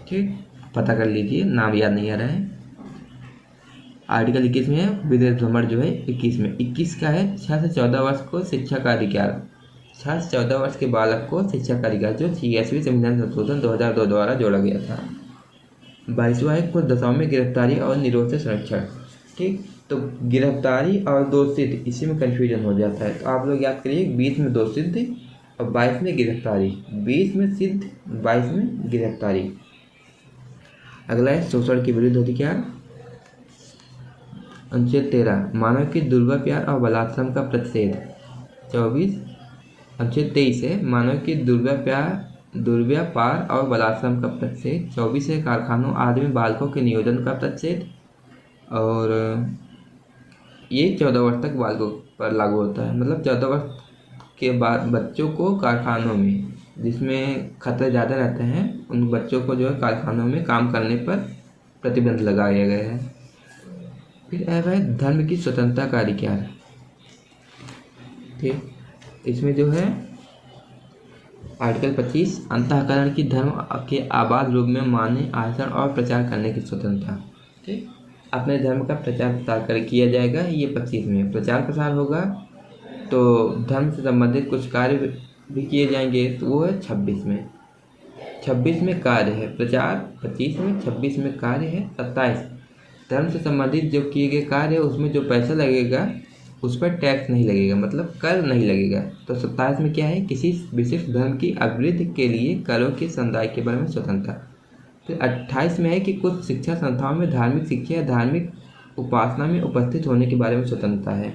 A: ठीक, पता कर लीजिए, नाम याद नहीं आ रहा है। आर्टिकल 21 में है विदेश भ्रमण जो है 21 में। 21 का है 6 से 14 वर्ष को शिक्षा का अधिकार। 6 से 14 वर्ष के बालक को शिक्षा का अधिकार, जो 86वें संविधान संशोधन 2002 द्वारा जोड़ा गया था। 22वां है कुछ दशाओं में गिरफ्तारी और निरोध से संरक्षण। ठीक, तो गिरफ्तारी और दोष सिद्ध, इसी में कन्फ्यूजन हो जाता है, तो आप लोग याद करिए 20 में दोष सिद्ध और 22 में गिरफ्तारी। 20 में सिद्ध, 22 में गिरफ्तारी। अगला है शोषण के विरुद्ध अधिकार। अनुच्छेद 13 मानव के दुर्व्यापार और बलात्कार का प्रतिषेध। 24 अनुच्छेद 23 है मानव के दुर्व्यापार और बलात्कार का प्रतिषेध। 24 है कारखानों आदि में बालकों के नियोजन का प्रतिषेध। और ये 14 वर्ष तक बालकों पर लागू होता है। मतलब 14 वर्ष के बाद बच्चों को कारखानों में, जिसमें खतरे ज़्यादा रहते हैं, उन बच्चों को जो है कारखानों में काम करने पर प्रतिबंध लगाया गया है। फिर है धर्म की स्वतंत्रता का अधिकार। ठीक, इसमें जो है आर्टिकल 25 अंतःकरण की धर्म के आबाद रूप में मानने, आचरण और प्रचार करने की स्वतंत्रता। ठीक। अपने धर्म का प्रचार प्रसार कर किया जाएगा, ये 25 में प्रचार प्रसार होगा। तो धर्म से संबंधित कुछ कार्य भी किए जाएंगे, तो वो है 26 में। 26 में कार्य है प्रचार, 25 में, 26 में कार्य है, 27 धर्म से संबंधित जो किए गए कार्य है उसमें जो पैसा लगेगा उस पर टैक्स नहीं लगेगा, मतलब कर नहीं लगेगा। तो 27 में क्या है, किसी विशिष्ट धर्म की अभिवृद्धि के लिए करों के समुदाय के बारे में स्वतंत्रता। फिर 28 में है कि कुछ शिक्षा संस्थाओं में धार्मिक शिक्षा या धार्मिक उपासना में उपस्थित होने के बारे में स्वतंत्रता है।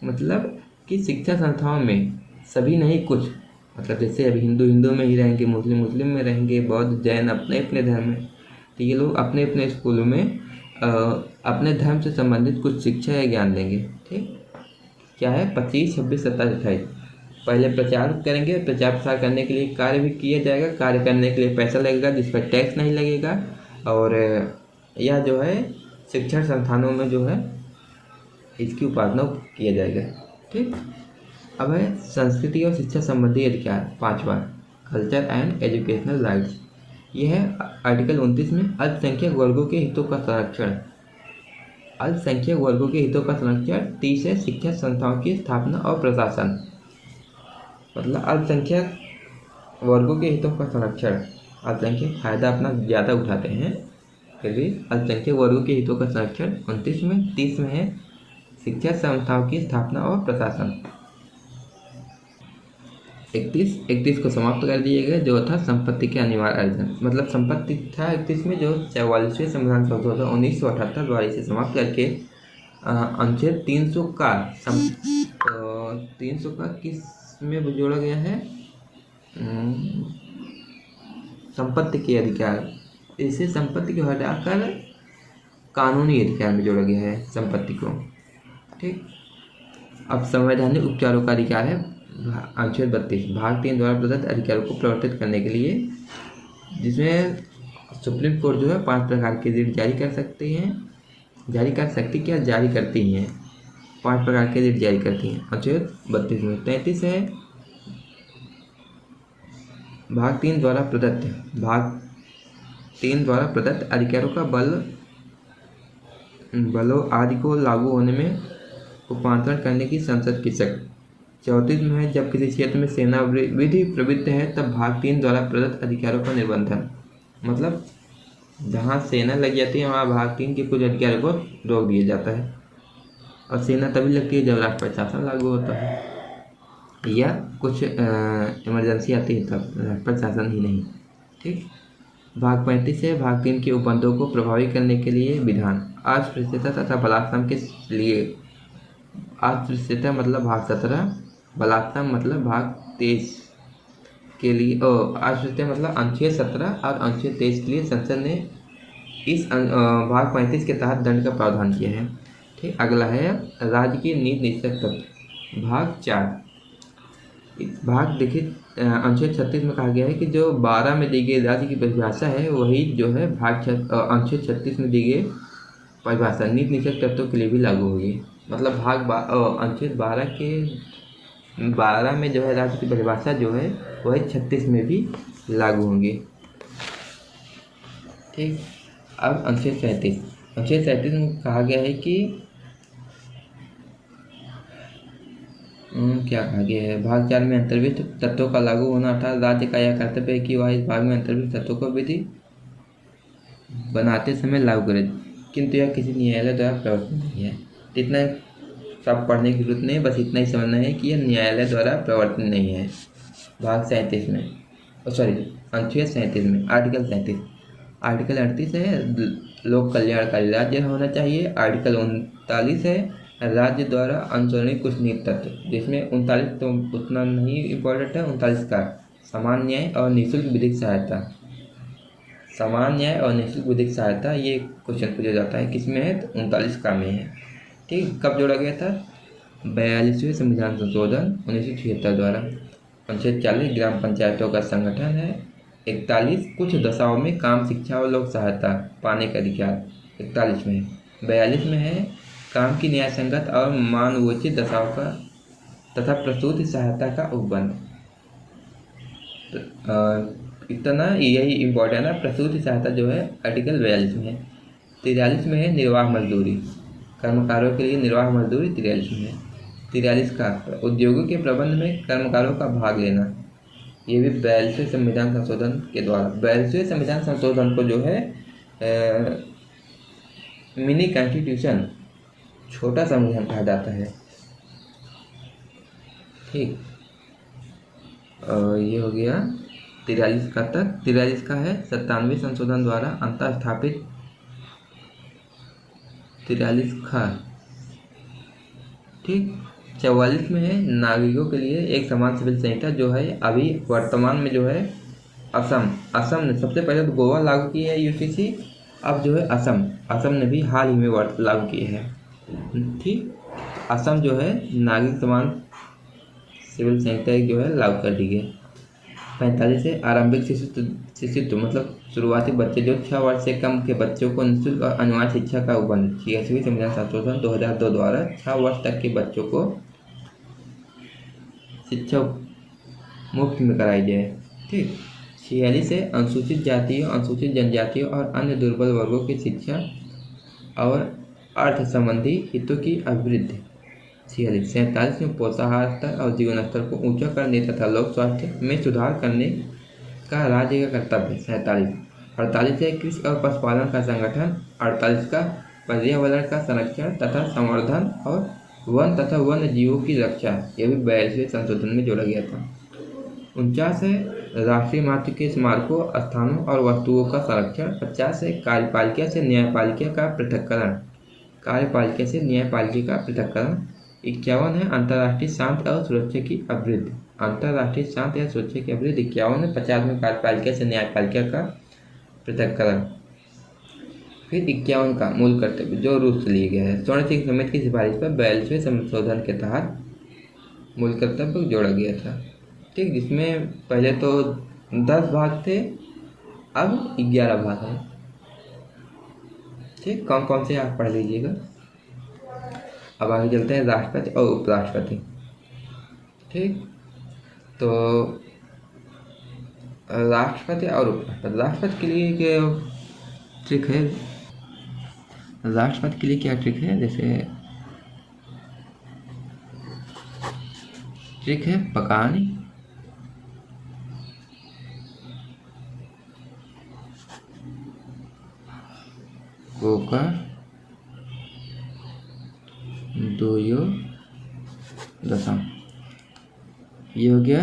A: मतलब कि शिक्षा संस्थाओं में सभी नहीं, कुछ, मतलब जैसे अभी हिंदू हिंदू में ही रहेंगे, मुस्लिम मुस्लिम में रहेंगे, बौद्ध जैन अपने अपने धर्म में, तो ये लोग अपने अपने स्कूलों में अपने धर्म से संबंधित कुछ शिक्षा या ज्ञान देंगे। ठीक, क्या है 25, 26, 27, 28। पहले प्रचार करेंगे, प्रचार प्रसार करने के लिए कार्य भी किया जाएगा, कार्य करने के लिए पैसा लगेगा जिस पर टैक्स नहीं लगेगा। और यह जो है शिक्षण संस्थानों में जो है इसकी उपासना किया जाएगा। ठीक, अब है संस्कृति और शिक्षा संबंधी अधिकार, 5वां, कल्चर एंड एजुकेशनल राइट्स। यह है आर्टिकल 29 में अल्पसंख्यक वर्गों के हितों का संरक्षण। अल्पसंख्यक वर्गों के हितों का संरक्षण। 30 है शिक्षा संस्थाओं की स्थापना और प्रशासन, मतलब अल्पसंख्यक वर्गों के हितों का संरक्षण। अल्पसंख्यक फायदा अपना ज़्यादा उठाते हैं, फिर भी अल्पसंख्यक वर्गों के हितों का संरक्षण 29 में। 30 में है शिक्षा संस्थाओं की स्थापना और प्रशासन। 31 को समाप्त कर दिएगा, जो था संपत्ति के अनिवार्य अर्जन, मतलब संपत्ति था 31 में, जो 44वें संविधान संशोधन 1978 द्वारा इसे समाप्त करके अनुच्छेद 300 का किस में जोड़ा गया है, संपत्ति के अधिकार। इसे संपत्ति को हटाकर कानूनी अधिकार में जोड़ा गया है संपत्ति को। ठीक, अब संवैधानिक उपचारों का अधिकार है अनुच्छेद 32, भाग 3 द्वारा प्रदत्त अधिकारों को प्रवर्तित करने के लिए, जिसमें सुप्रीम कोर्ट जो है 5 प्रकार के रिट जारी कर सकती क्या जारी करती हैं, 5 प्रकार के रिट जारी करती हैं अनुच्छेद 32 में। 33 है भाग 3 द्वारा प्रदत्त अधिकारों का बलों आदि को लागू होने में रूपांतरण करने की संसद की शक्ति। 34 में है जब किसी क्षेत्र में सेना विधि प्रवृत्त है तब भाग 3 द्वारा प्रदत्त अधिकारों का निबंधन, मतलब जहाँ सेना लग जाती है वहाँ भाग 3 के कुछ अधिकारों को रोक दिया जाता है। और सेना तभी लगती है जब राष्ट्र प्रशासन लागू होता है या कुछ इमरजेंसी आती है, तब राष्ट्र प्रशासन ही नहीं। ठीक, भाग 35 है भाग 3 के उपबंधों को प्रभावी करने के लिए विधान। अस्पृश्यता तथा बलात्कार के लिए, अस्पृश्यता मतलब भाग 17, बलात्कार मतलब भाग 23 के लिए, अस्पृश्यता मतलब अनुच्छेद 17 और अनुच्छेद 23 के लिए संसद ने इस भाग 35 के तहत दंड का प्रावधान किया है। ठीक, अगला है राज्य की नीति निश्चय तत्व, भाग 4। भाग देखिए अनुच्छेद 36 में कहा गया है कि जो 12 में दी गई राज्य की परिभाषा है वही जो है अनुच्छेद 36 में दी गई परिभाषा नीति निश्चय तत्वों के लिए भी लागू होगी। मतलब अनुच्छेद 12 में जो है राज्य की परिभाषा जो है वही 36 में भी लागू होंगी। ठीक, अब अनुच्छेद 37 में कहा गया है कि क्या कहा गया है, भाग 4 में अंतर्विध तत्वों का लागू होना, अर्थात राज्य का यह कर्तव्य है कि वह इस भाग में अंतर्विध तत्वों को विधि बनाते समय लागू करे, किंतु यह किसी न्यायालय द्वारा प्रवर्तित नहीं है। इतना सब पढ़ने की जरूरत नहीं, बस इतना ही समझना है कि यह न्यायालय द्वारा प्रवर्तित नहीं है। भाग 37 में, अनुच्छेद 37 में आर्टिकल 38 है लोक कल्याणकारी राज्य होना चाहिए। आर्टिकल 39 है राज्य द्वारा अनुसरणीय कुछ नीति तत्व, जिसमें 39 तो उतना नहीं इम्पोर्टेंट है, 39 का समान न्याय और निःशुल्क विधिक सहायता। समान न्याय और निःशुल्क विधिक सहायता ये क्वेश्चन पूछा जाता है, किसमें है, तो 39 का में है। ठीक, कब जोड़ा गया था, 42वें संविधान संशोधन 1976 द्वारा। अनुच्छेद 40 ग्राम पंचायतों का संगठन है। 41 कुछ दशाओं में काम, शिक्षा और लोक सहायता पाने का अधिकार 41 में है। 42 में है काम की न्याय संगत और मानवोचित दशाओं का तथा प्रसूति सहायता का उपबंध। इतना यही इम्पोर्टेंट है, प्रसूति सहायता जो है आर्टिकल 42 में है। 43 में है निर्वाह मजदूरी, कर्मकारों के लिए निर्वाह मजदूरी 43 में है। 43 का उद्योगों के प्रबंध में कर्मकारों का भाग लेना, ये भी 42वें संविधान संशोधन के द्वारा। 42वें संविधान संशोधन को जो है मिनी कॉन्स्टिट्यूशन, छोटा संविधान कहा जाता है। ठीक, ये हो गया 43 का तक। 43 का है 97वें संशोधन द्वारा अंतर स्थापित 43 का। ठीक, 44 में है नागरिकों के लिए एक समान सिविल संहिता, जो है अभी वर्तमान में जो है असम ने सबसे पहले तो गोवा लागू की है यूसीसी, अब जो है असम ने भी हाल ही में लागू की है। ठीक, असम जो है नागरिक समान सिविल संहिता जो है लागू कर दी गई। 45 है आरंभिक शिशुत्व मतलब शुरुआती बच्चे, जो 6 वर्ष से कम के बच्चों को निःशुल्क और अनिवार्य शिक्षा का उपबंध। 86वें संविधान संशोधन 2002 द्वारा 6 वर्ष तक के बच्चों को शिक्षा मुफ्त में कराई जाए। ठीक, 46 है अनुसूचित जातियों, अनुसूचित जनजातियों और अन्य दुर्बल वर्गों की शिक्षा और अर्थ संबंधी हितों की अभिवृद्धि। 47 में पोषाहार स्तर और जीवन स्तर को ऊंचा करने तथा लोक स्वास्थ्य में सुधार करने का राज्य का कर्तव्य। 48 है कृषि और पशुपालन का संगठन। 48 का पर्यावरण का संरक्षण तथा संवर्धन और वन तथा वन्य जीवों की रक्षा, यह भी 42वें संशोधन में जोड़ा गया था। 49 है राष्ट्रीय महत्व के स्मारकों, स्थानों और वस्तुओं का संरक्षण। 50 है कार्यपालिका से न्यायपालिका का पृथक्करण, कार्यपालिका से न्यायपालिका का पृथक्करण। 51 है अंतर्राष्ट्रीय शांति और सुरक्षा की अभिवृद्धि, अंतर्राष्ट्रीय शांति या सुरक्षा की अभिवृद्धि 51 है। 50 में कार्यपालिका से न्यायपालिका का पृथक्करण। फिर 51 का मूल कर्तव्य जो रूस से लिया गया है, स्वर्ण सिंह समिति की सिफारिश पर 42वें संशोधन के तहत मूल कर्तव्य जोड़ा गया था। ठीक, जिसमें पहले तो 10 भाग थे, अब 11 भाग हैं। ठीक, कौन कौन से आप पढ़ लीजिएगा। अब आगे चलते हैं राष्ट्रपति और उपराष्ट्रपति। ठीक, तो राष्ट्रपति और उपराष्ट्रपति, राष्ट्रपति के लिए क्या ट्रिक है, राष्ट्रपति के लिए क्या ट्रिक है, जैसे ट्रिक है पकानी, कोका, दोयो दशम, ये हो गया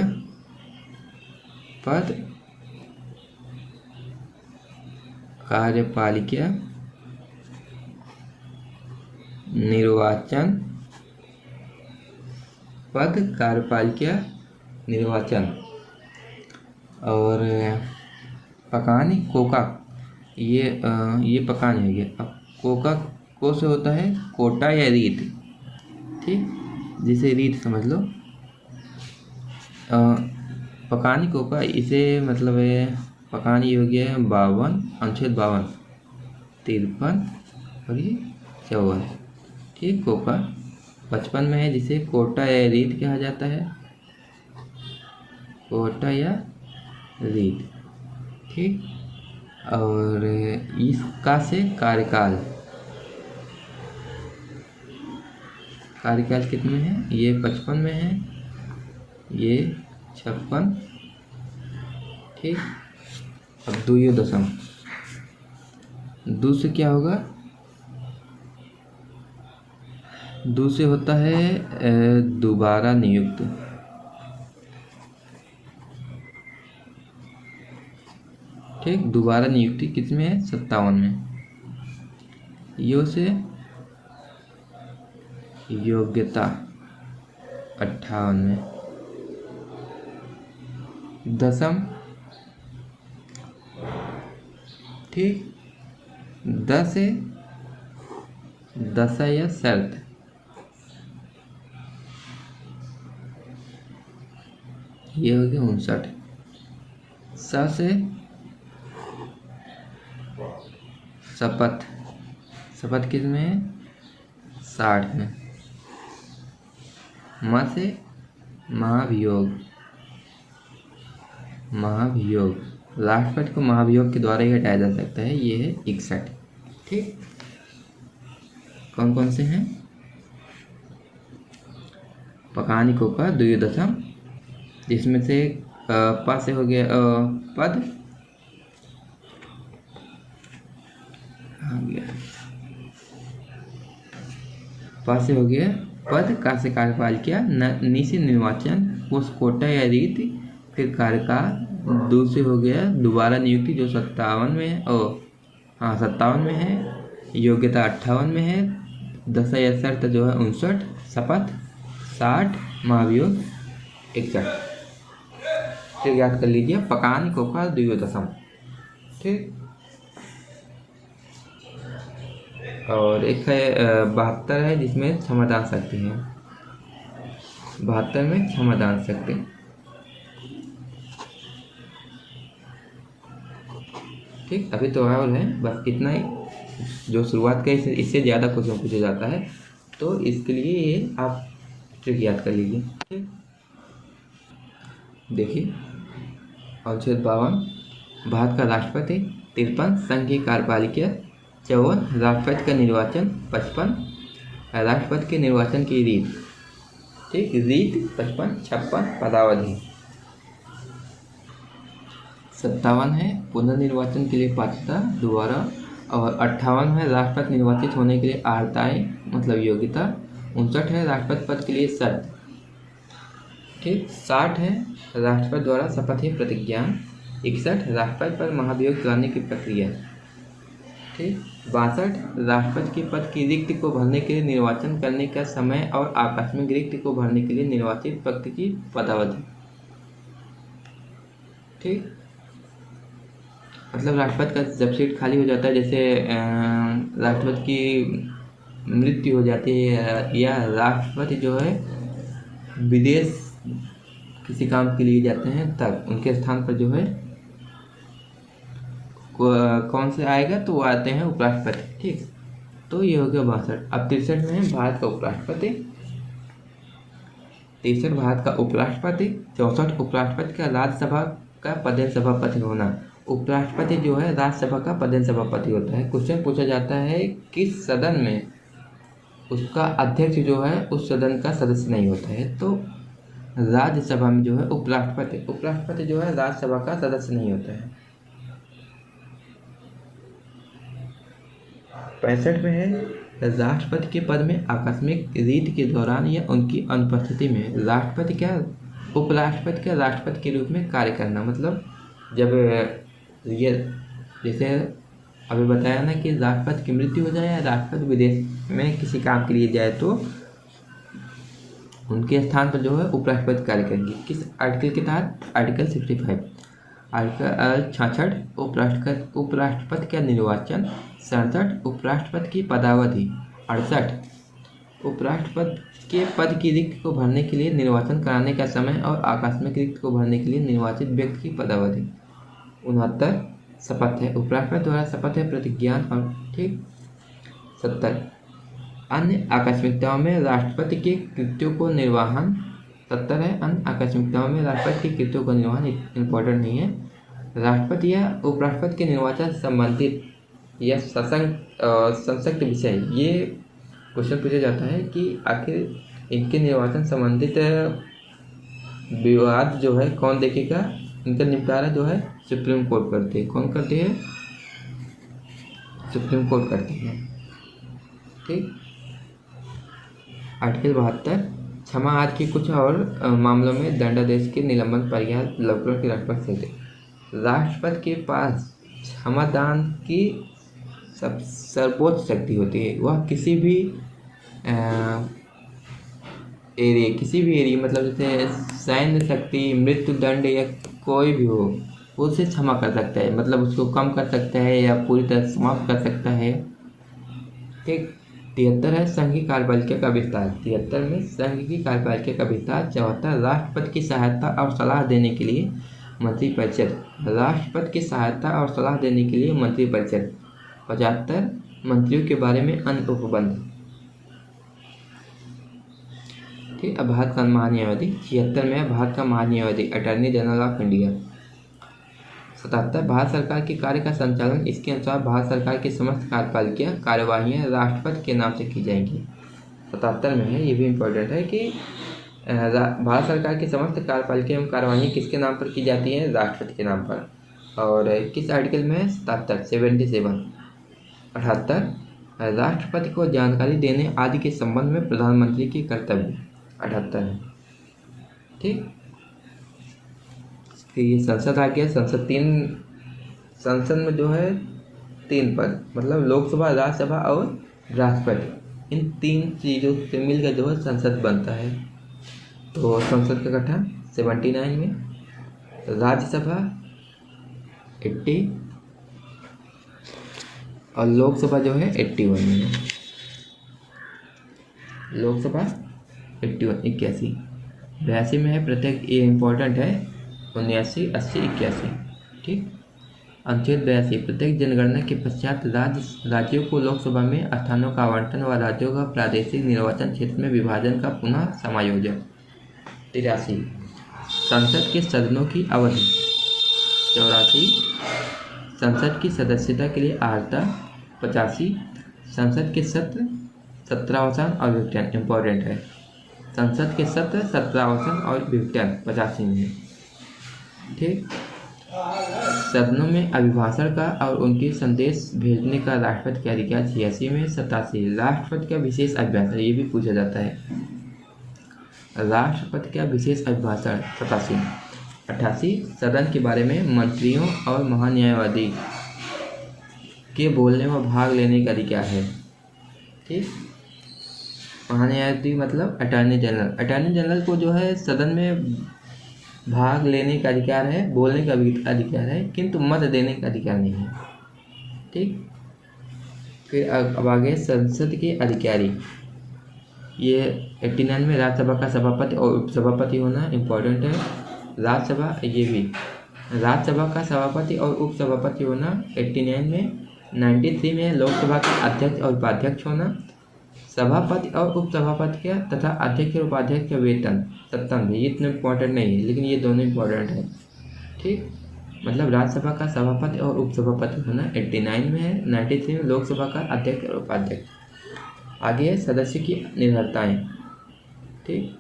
A: पद, कार्यपालिका, निर्वाचन, पद, कार्यपालिका, निर्वाचन और पकानी, कोका, ये पकानी हो गया। अब कोका को से होता है कोटा या रीत। ठीक, जिसे रीत समझ लो। पकानी कोका, इसे मतलब है पकानी हो गया है 52, अनुच्छेद 52, 53 और ये 54। ठीक, कोका 55 में है, जिसे कोटा या रीत कहा जाता है, कोटा या रीत। ठीक, और इसका से कार्यकाल, कार्यकाल कितने में है, ये 55 में है, ये 56। ठीक, अब दोयो दशम, दो से क्या होगा, दो से होता है दोबारा नियुक्त। ठीक, दोबारा नियुक्ति किसमें है, 57 में। यो से योग्यता 58 में। दशम, ठीक, 10 है दशा या शर्त, ये हो गया 59। स से शपथ, शपथ किस में है, 60 में। म से महाभियोग, महाभियोग, राष्ट्रपति को महाभियोग के द्वारा ही हटाया जा सकता है, ये है 61। ठीक, कौन कौन से हैं? पकानिकों का द्विदशम, जिसमें से प से हो गया पद, प से हो गया पद, का से कार्यपालिका, नि से निर्वाचन, कोष कोटा या रीति, फिर कार्यकाल, दू से हो गया दोबारा नियुक्ति जो 57 में है, हाँ 57 में है, योग्यता 58 में है, दशा या शर्त जो है 59, शपथ 60, महाभियोग 61। ठीक, याद कर लीजिए पकानिकों का द्विदशम। ठीक, और एक है 72 है, जिसमें क्षमदान शक्ति है, 72 में क्षमदान शक्ति। ठीक, अभी तो और है, बस इतना ही जो शुरुआत का, इससे ज़्यादा क्वेश्चन पूछा जाता है, तो इसके लिए ये आप ट्रिक याद कर लीजिए। ठीक, देखिए अनुच्छेद 52, भारत का राष्ट्रपति 53, संघ की कार्यपालिका 54, राष्ट्रपति का निर्वाचन 55, राष्ट्रपति के निर्वाचन की रीत, ठीक, रीत 55, 56 पदावधि, 57 है पुनर्निर्वाचन के लिए पात्रता दोबारा, और 58 है राष्ट्रपति निर्वाचित होने के लिए अर्हताएं मतलब योग्यता, 59 है राष्ट्रपति पद के लिए शर्त, ठीक, 60 है राष्ट्रपति द्वारा शपथ या प्रतिज्ञा, 61 राष्ट्रपति पर महाभियोग कराने की प्रक्रिया, ठीक, 62 राष्ट्रपति के पद की रिक्त को भरने के लिए निर्वाचन करने का समय और आकस्मिक रिक्त को भरने के लिए निर्वाचित पद की पदावधि। ठीक, मतलब राष्ट्रपति का जब सीट खाली हो जाता है, जैसे राष्ट्रपति की मृत्यु हो जाती है या राष्ट्रपति जो है विदेश किसी काम के लिए जाते हैं, तब उनके स्थान पर जो है कौन से आएगा, तो वो आते हैं उपराष्ट्रपति। ठीक, तो ये हो गया 62। अब 63 में है भारत का उपराष्ट्रपति, 63 भारत का उपराष्ट्रपति, 64 उपराष्ट्रपति का राज्यसभा का पदेन सभापति होना। उपराष्ट्रपति जो है राज्यसभा का पदेन सभापति होता है। क्वेश्चन पूछा जाता है किस सदन में उसका अध्यक्ष जो है उस सदन का सदस्य नहीं होता है, तो राज्यसभा में जो है उपराष्ट्रपति जो है राज्यसभा का सदस्य नहीं होता है। 65 में है राष्ट्रपति के पद में आकस्मिक रीत के दौरान या उनकी अनुपस्थिति में उपराष्ट्रपति का राष्ट्रपति के रूप में कार्य करना। मतलब जब ये जैसे अभी बताया ना कि राष्ट्रपति की मृत्यु हो जाए या राष्ट्रपति विदेश में किसी काम के लिए जाए, तो उनके स्थान पर जो है उपराष्ट्रपति कार्य करेंगे। किस आर्टिकल के तहत? आर्टिकल 65। आर्टिकल 66 उपराष्ट्रपति का निर्वाचन। 67 उपराष्ट्रपति की पदावधि। 68 उपराष्ट्रपति के पद की रिक्त को भरने के लिए निर्वाचन कराने का समय और आकस्मिक रिक्त को भरने के लिए निर्वाचित व्यक्ति की पदावधि। 69 शपथ है, उपराष्ट्रपति द्वारा शपथ है प्रतिज्ञान और ठीक। 70 अन्य आकस्मिकताओं में राष्ट्रपति के कृत्यों को निर्वहन। 70 है अन्य आकस्मिकताओं में राष्ट्रपति के कृत्यों का निर्वहन इम्पोर्टेंट नहीं है। राष्ट्रपति या उपराष्ट्रपति के निर्वाचन संबंधित या संसक्त विषय, ये क्वेश्चन पूछा जाता है कि आखिर इनके निर्वाचन संबंधित विवाद जो है कौन देखेगा। इनका निपटारा जो है सुप्रीम कोर्ट करती है। कौन करती है? सुप्रीम कोर्ट करती है। ठीक। आर्टिकल 72 क्षमा आदि की कुछ और मामलों में दंडादेश के निलंबन परिहार लवकुश के राष्ट्रपति से। राष्ट्रपति के पास क्षमादान की सर्वोच्च शक्ति होती है। वह किसी भी एरिया मतलब जैसे सैन्य शक्ति, मृत्यु दंड या कोई भी हो उसे क्षमा कर सकता है, मतलब उसको कम कर सकता है या पूरी तरह समाप्त कर सकता है। ठीक। 73 है संघ की कार्यपालिका का विस्तार। 73 में संघ की कार्यपालिका का विस्तार। 74 राष्ट्रपति की सहायता और सलाह देने के लिए मंत्रिपरिषद। राष्ट्रपति की सहायता और सलाह देने के लिए मंत्रिपरिषद। 75 मंत्रियों के बारे में अन्य उपबंध। ठीक। अब भारत का महान्यायवादी। 76 में भारत का महान्यायवादी अटॉर्नी जनरल ऑफ इंडिया। 77 भारत सरकार के कार्य का संचालन इसके अनुसार भारत सरकार की समस्त कार्यपालिकीय कार्यवाहियाँ राष्ट्रपति के नाम से की जाएंगी। 77 में है, ये भी इम्पोर्टेंट है कि भारत सरकार की समस्त कार्यपालिका एवं कार्यवाही किसके नाम पर की जाती है? राष्ट्रपति के नाम पर। और किस आर्टिकल में है? 77 78 राष्ट्रपति को जानकारी देने आदि के संबंध में प्रधानमंत्री की कर्तव्य 78 है। ठीक, फिर ये संसद आ गया। संसद में जो है 3 पद, मतलब लोकसभा, राज्यसभा और राष्ट्रपति, इन 3 चीज़ों से मिलकर जो है संसद बनता है। तो संसद का गठन 79 में, राज्यसभा 80 और लोकसभा जो है 81 में। लोकसभा 81 82 में है। प्रत्येक, ये इम्पोर्टेंट है, 79 80 81। ठीक, अनुच्छेद 82 प्रत्येक जनगणना के पश्चात राज्यों को लोकसभा में स्थानों का आवंटन व राज्यों का प्रादेशिक निर्वाचन क्षेत्र में विभाजन का पुनः समायोजन। 83 संसद के सदनों की अवधि। 84 संसद की सदस्यता के लिए अर्हता। 85 संसद के सत्र 17वां और विघटन, इम्पोर्टेंट है। संसद के सत्र 17वां और विघटन 85 में। ठीक, सदनों में अभिभाषण का और उनके संदेश भेजने का राष्ट्रपति का अधिकार 86 में। 87 राष्ट्रपति का विशेष अभिभाषण, ये भी पूछा जाता है, राष्ट्रपति का विशेष अभिभाषण 87 में। 88 सदन के बारे में मंत्रियों और महान्यायवादी के बोलने व भाग लेने का अधिकार है। ठीक, महान्यायवादी मतलब अटॉर्नी जनरल। अटॉर्नी जनरल को जो है सदन में भाग लेने का अधिकार है, बोलने का भी अधिकार है, किंतु मत देने का अधिकार नहीं है। ठीक, फिर अब आगे संसद के अधिकारी। ये 89 में राज्यसभा का सभापति और उपसभापति होना इम्पोर्टेंट है। राज्यसभा, ये भी राज्यसभा का सभापति और उपसभापति होना 89 में। 93 में लोकसभा का अध्यक्ष और उपाध्यक्ष होना। सभापति और उपसभापति का तथा अध्यक्ष और उपाध्यक्ष का वेतन 57 में। ये इतना इम्पोर्टेंट नहीं है, लेकिन ये दोनों इम्पोर्टेंट है। ठीक, मतलब राज्यसभा का सभापति और उपसभापति होना 89 में है। 93 में लोकसभा का अध्यक्ष और उपाध्यक्ष। आगे है सदस्यों की निर्भरताएँ। ठीक,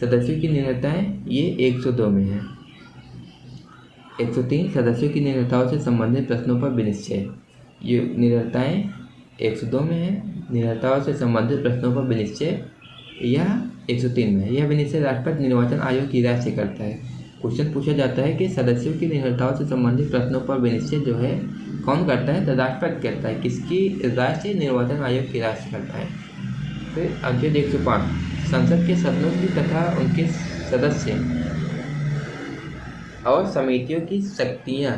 A: सदस्यों की निर्भरताएँ ये 102 में है। 103 सदस्यों की निर्भरताओं से संबंधित प्रश्नों पर विनिश्चय। ये निर्भरताएँ 102 में है। निर्भरताओं से संबंधित प्रश्नों पर विनिश्चय यह 103 में है। यह विनिश्चय राष्ट्रपति निर्वाचन आयोग की राय से करता है। क्वेश्चन पूछा जाता है कि सदस्यों की निर्भरताओं से संबंधित प्रश्नों पर विनिश्चय जो है कौन करता है? तो राष्ट्रपति करता है। किसकी राय से? निर्वाचन आयोग की राय से करता है। फिर अनुच्छेद 105 संसद के सदनों की तथा उनके सदस्य और समितियों की शक्तियाँ,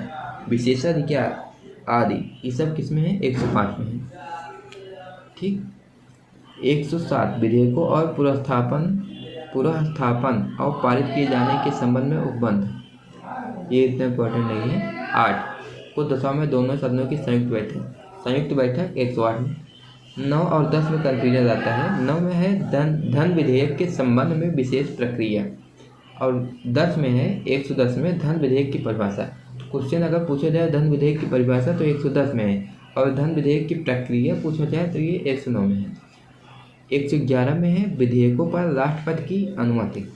A: विशेषाधिकार आदि, ये सब किसमें है? 105 में है। ठीक, 107 विधेयकों और पुनर्स्थापन और पारित किए जाने के संबंध में उपबंध, ये इतना इम्पोर्टेंट नहीं है। 8 को 10 में दोनों सदनों की संयुक्त बैठक 108 में। 9 और 10 में कन्फ्यूजन आता है। 9 में है धन विधेयक के संबंध में विशेष प्रक्रिया, और 10 में है 110 में धन विधेयक की परिभाषा। क्वेश्चन अगर पूछा जाए धन विधेयक की परिभाषा तो 110 में है, और धन विधेयक की प्रक्रिया पूछा जाए तो ये 109 में है। 111 में है विधेयकों पर राष्ट्रपति की अनुमति।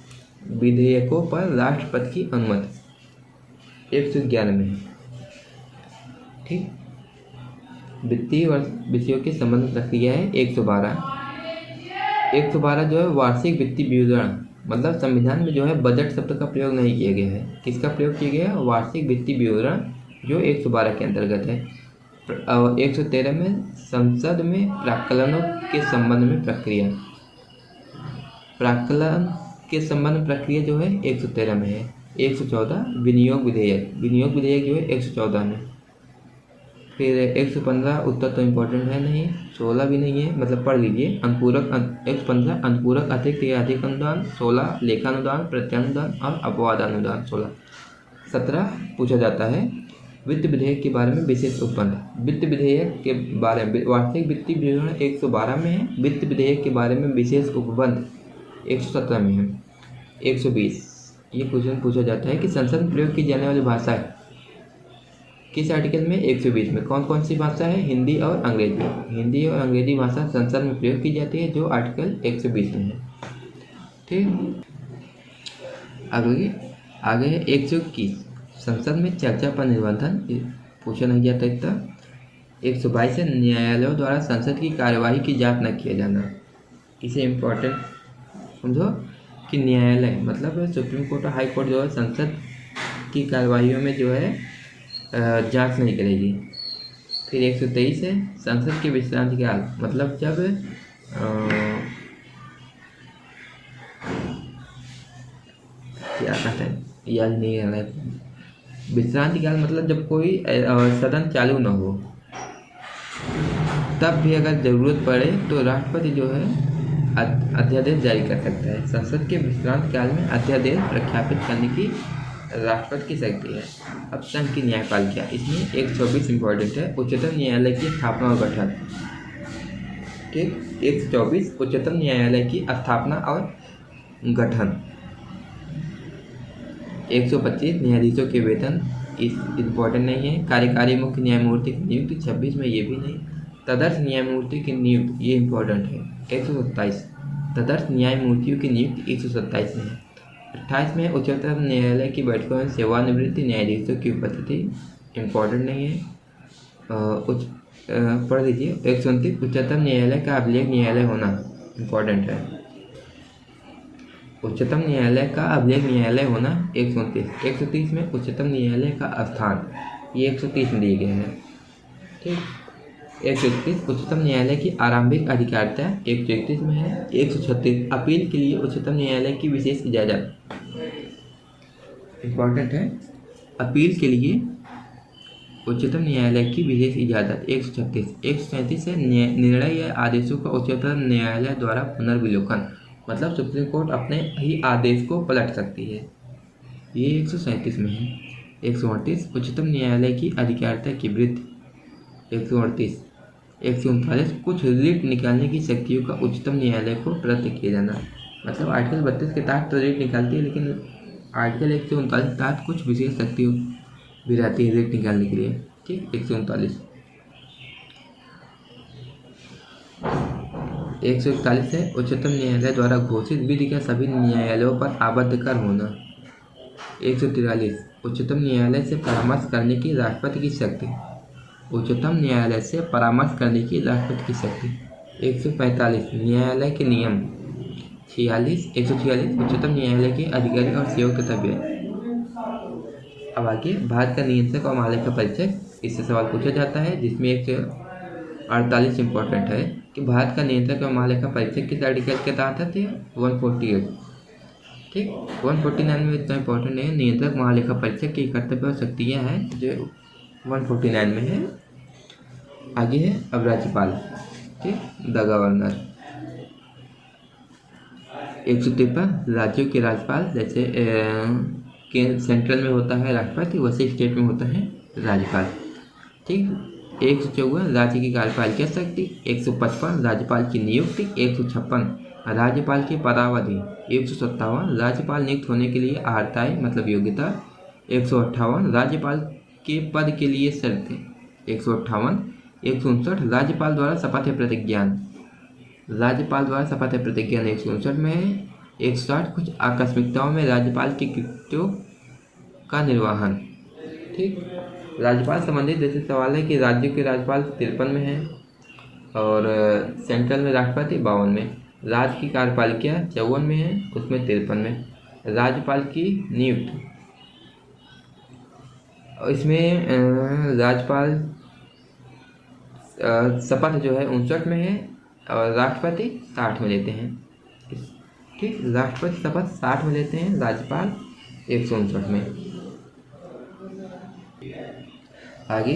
A: विधेयकों पर राष्ट्रपति की अनुमति 111 में है। ठीक, वित्तीय वर्ष विषयों के संबंध प्रक्रिया है 112। 112 जो है वार्षिक वित्तीय विवरण, मतलब संविधान में जो है बजट शब्द का प्रयोग नहीं किया गया है। किसका प्रयोग किया गया है? वार्षिक वित्तीय विवरण, जो 112 के अंतर्गत है। और 113 में संसद में प्राक्कलनों के संबंध में प्रक्रिया। प्राक्कलन के संबंध में प्रक्रिया जो है 113 में है। 114 विनियोग विधेयक जो है 114 में। फिर 115 उत्तर तो इम्पोर्टेंट है नहीं, 16 भी नहीं है, मतलब पढ़ लीजिए। अनुपूरक 115 अनुपूरक अतिरिक्त या अधिक अनुदान, 16 लेखानुदान, प्रत्यानुदान और अपवादानुदान 16। 17 पूछा जाता है वित्त विधेयक के बारे में विशेष उपबंध। वित्त विधेयक के बारे में वार्षिक वित्तीय विवरण 112 में है। वित्त विधेयक के बारे में विशेष उपबंध 117 में है। 120 ये क्वेश्चन पूछा जाता है कि संसद में प्रयोग की जाने वाली भाषा किस आर्टिकल में? 120 में। कौन कौन सी भाषा है? हिंदी और अंग्रेजी। हिंदी और अंग्रेजी भाषा संसद में प्रयोग की जाती है, जो आर्टिकल 120 में है। ठीक, आगे आगे है 121, संसद में चर्चा पर निबंधन पूछा नहीं जाता इतना। 122 है न्यायालयों द्वारा संसद की कार्यवाही की जांच न किया जाना। इसे इम्पोर्टेंट समझो कि न्यायालय मतलब सुप्रीम कोर्ट और हाई कोर्ट जो है संसद की कार्यवाहियों में जो है जांच नहीं करेगी। फिर 123 है संसद के विश्रांति काल, मतलब जब क्या कहते हैं, याद नहीं आ रहा है। विश्रांति काल मतलब जब कोई सदन चालू न हो, तब भी अगर ज़रूरत पड़े तो राष्ट्रपति जो है अध्यादेश जारी कर सकता है। संसद के विश्रांति काल में अध्यादेश प्रख्यापित करने की राष्ट्रपति की शक्ति है। अब संघ की न्यायपालिका, इसमें 124 इम्पोर्टेंट है, उच्चतम न्यायालय की स्थापना और गठन। ठीक, 124 उच्चतम न्यायालय की स्थापना और गठन। 125 न्यायाधीशों के वेतन, इस इम्पोर्टेंट नहीं है। कार्यकारी मुख्य न्यायमूर्ति की नियुक्ति 26 में, ये भी नहीं। तदर्थ न्यायमूर्ति की नियुक्ति, ये इम्पोर्टेंट है। 127 तदर्थ न्यायमूर्तियों की नियुक्ति 127 में है। 28 में उच्चतम न्यायालय की बैठकों में सेवानिवृत्त न्यायाधीशों की उपस्थिति, इम्पोर्टेंट नहीं है। पढ़ लीजिए। 129 उच्चतम न्यायालय का अभिलेख न्यायालय होना, इम्पोर्टेंट है। उच्चतम न्यायालय का अभिलेख न्यायालय होना 129। 130 में उच्चतम न्यायालय का स्थान, ये 130 में दिए गए हैं। ठीक, 131 उच्चतम न्यायालय की आरंभिक अधिकारिता 131 में है। 136 अपील के लिए उच्चतम न्यायालय की विशेष इजाज़त, इम्पोर्टेंट है। अपील के लिए उच्चतम न्यायालय की विशेष इजाज़त 136। 137 है निर्णय या आदेशों का उच्चतम न्यायालय द्वारा पुनर्विलोकन, मतलब सुप्रीम कोर्ट अपने ही आदेश को पलट सकती है, ये 137 में है। 138 उच्चतम न्यायालय की अधिकारिता की वृद्धि 138। 139 कुछ रिट निकालने की शक्तियों का उच्चतम न्यायालय को प्रदत्त किया जाना, मतलब आर्टिकल 32 के तहत तो रिट निकालती है, लेकिन आर्टिकल 139 के तहत कुछ विशेष शक्तियों भी रहती है रिट निकालने के लिए। ठीक, 139। 141 है उच्चतम न्यायालय द्वारा घोषित विधि का सभी न्यायालयों पर आबद्ध कर होना। 143 उच्चतम न्यायालय से परामर्श करने की राष्ट्रपति की शक्ति, उच्चतम न्यायालय से परामर्श करने की राष्ट्रपति की शक्ति। 145 न्यायालय के नियम। 146 उच्चतम न्यायालय के अधिकारी और सेवक कर्तव्य। अब आगे भारत का नियंत्रक और महालेखा परीक्षक, इससे सवाल पूछा जाता है, जिसमें 148 इम्पोर्टेंट है कि भारत का नियंत्रक और महालेखा परीक्षक किस आर्टिकल के तहत आते हैं? 148। ठीक, 149 में इतना इम्पोर्टेंट नहीं है। नियंत्रक महालेखा परीक्षक की कर्तव्य और शक्तियाँ हैं जो 149 में है। आगे है अब राज्यपाल, ठीक, द गवर्नर। 153 राज्यों के राज्यपाल, जैसे सेंट्रल में होता है राष्ट्रपति, वैसे स्टेट में होता है राज्यपाल। ठीक, 154 राज्य की कार्यपालिका शक्ति। 155 राज्यपाल की नियुक्ति। 156 राज्यपाल की पदावधि। 157 राज्यपाल नियुक्त होने के लिए अर्हताएं मतलब योग्यता। 158 राज्यपाल के पद के लिए शर्तें। 158 159 राज्यपाल द्वारा शपथ प्रतिज्ञान, राज्यपाल द्वारा शपथ प्रतिज्ञान 159 में है। 160 कुछ आकस्मिकताओं में राज्यपाल की कृत्यों का निर्वहन। ठीक, राज्यपाल संबंधित जैसे सवाल है कि राज्यों के राज्यपाल 53 में है और सेंट्रल में राष्ट्रपति 52 में। राज्य की कार्यपालिका 54 में है, उसमें 53 में। राज्यपाल की नियुक्ति, इसमें राज्यपाल शपथ जो है 59 में है और राष्ट्रपति 60 में लेते हैं। ठीक, राष्ट्रपति शपथ 60 में लेते हैं, राज्यपाल 159 में। आगे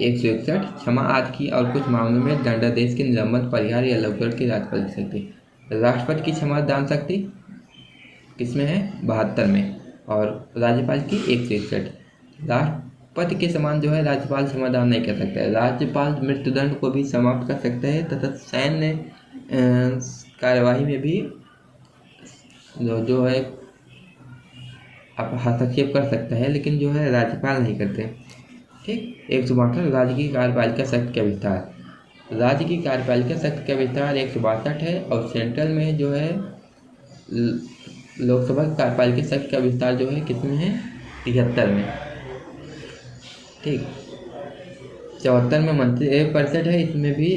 A: 161 क्षमा आदि की और कुछ मामलों में दंडादेश के निलंबन, परिहार या लघुकरण की राज्यपाल की शक्ति। राष्ट्रपति की क्षमा दान शक्ति किसमें है? 72 में। और राज्यपाल की 161। राष्ट्रपति के समान जो है राज्यपाल समाधान नहीं कर सकता है। राज्यपाल मृत्युदंड को भी समाप्त कर सकता है तथा सैन्य कार्यवाही में भी जो है हस्तक्षेप कर सकता है, लेकिन जो है राज्यपाल नहीं करते। ठीक। 162 राज्य की कार्यपालिका शक्ति का विस्तार। राज्य की कार्यपालिका शक्ति का विस्तार 162 है और सेंट्रल में जो है लोकसभा की कार्यपालिका शक्ति का विस्तार जो है किसमें है, 73 में। ठीक। 74 में मंत्री परिषद है, इसमें भी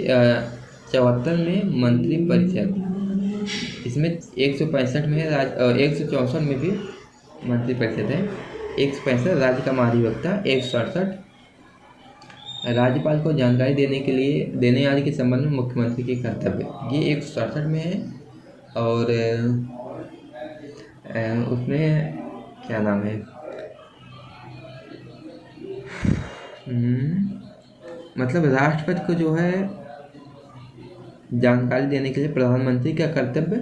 A: 74 में मंत्री परिषद, इसमें 165 में है 164 में भी मंत्री परिषद है। 165 राज्य का महाधिवक्ता। 167 राज्यपाल को जानकारी देने आदि के संबंध में मुख्यमंत्री के कर्तव्य, ये 167 में है। और उसमें क्या नाम है, मतलब राष्ट्रपति को जो है जानकारी देने के लिए प्रधानमंत्री का कर्तव्य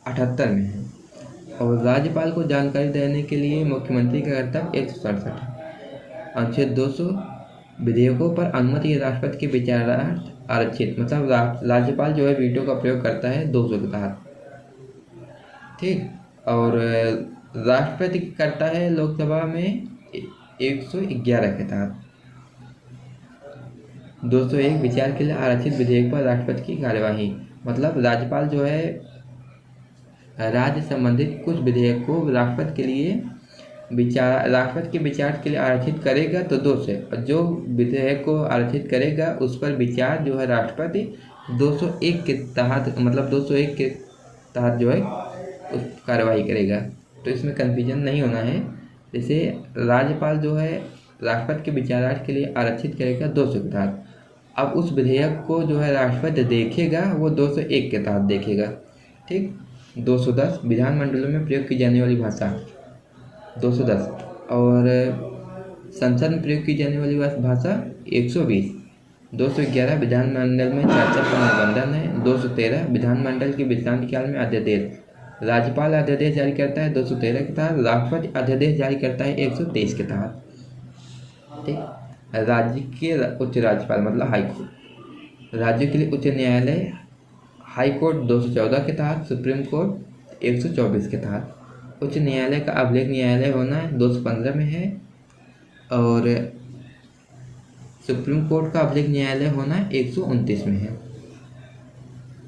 A: 78 में है और राज्यपाल को जानकारी देने के लिए मुख्यमंत्री का कर्तव्य 167 है। अनुच्छेद 200 विधेयकों पर अनुमति राष्ट्रपति के विचारार्थ आरक्षित, मतलब राज्यपाल जो है वीटो का प्रयोग करता है 200 के तहत। ठीक। और राष्ट्रपति करता है लोकसभा में 111 के तहत। 201 विचार के लिए आरक्षित विधेयक पर राष्ट्रपति की कार्यवाही, मतलब राज्यपाल जो है राज्य संबंधित कुछ विधेयक को राष्ट्रपति के विचार के लिए आरक्षित करेगा तो 200, और जो विधेयक को आरक्षित करेगा उस पर विचार जो है राष्ट्रपति 201 के तहत, मतलब 201 के तहत जो है उस कार्रवाई करेगा। तो इसमें कन्फ्यूजन नहीं होना है। जैसे राज्यपाल जो है राष्ट्रपति के विचारार्थ के लिए आरक्षित करेगा 200 के तहत, अब उस विधेयक को जो है राष्ट्रपति देखेगा वो 201 के तहत देखेगा। ठीक। 210 विधानमंडलों में प्रयोग की जाने वाली भाषा 210 और संसद में प्रयोग की जाने वाली भाषा 120। 211 विधानमंडल में चर्चा का निबंधन है। 213 विधानमंडल के विश्रांति काल में अध्यादेश, राज्यपाल अध्यादेश जारी करता है 213 के तहत, राष्ट्रपति अध्यादेश जारी करता है 123 के तहत। ठीक। राज्य के उच्च राज्यपाल मतलब हाई कोर्ट, राज्यों के लिए उच्च न्यायालय हाई कोर्ट 214 के तहत, सुप्रीम कोर्ट 124 के तहत। उच्च न्यायालय का अभिलेख न्यायालय होना है 215 में है और सुप्रीम कोर्ट का अभिलेख न्यायालय होना है 129 में है।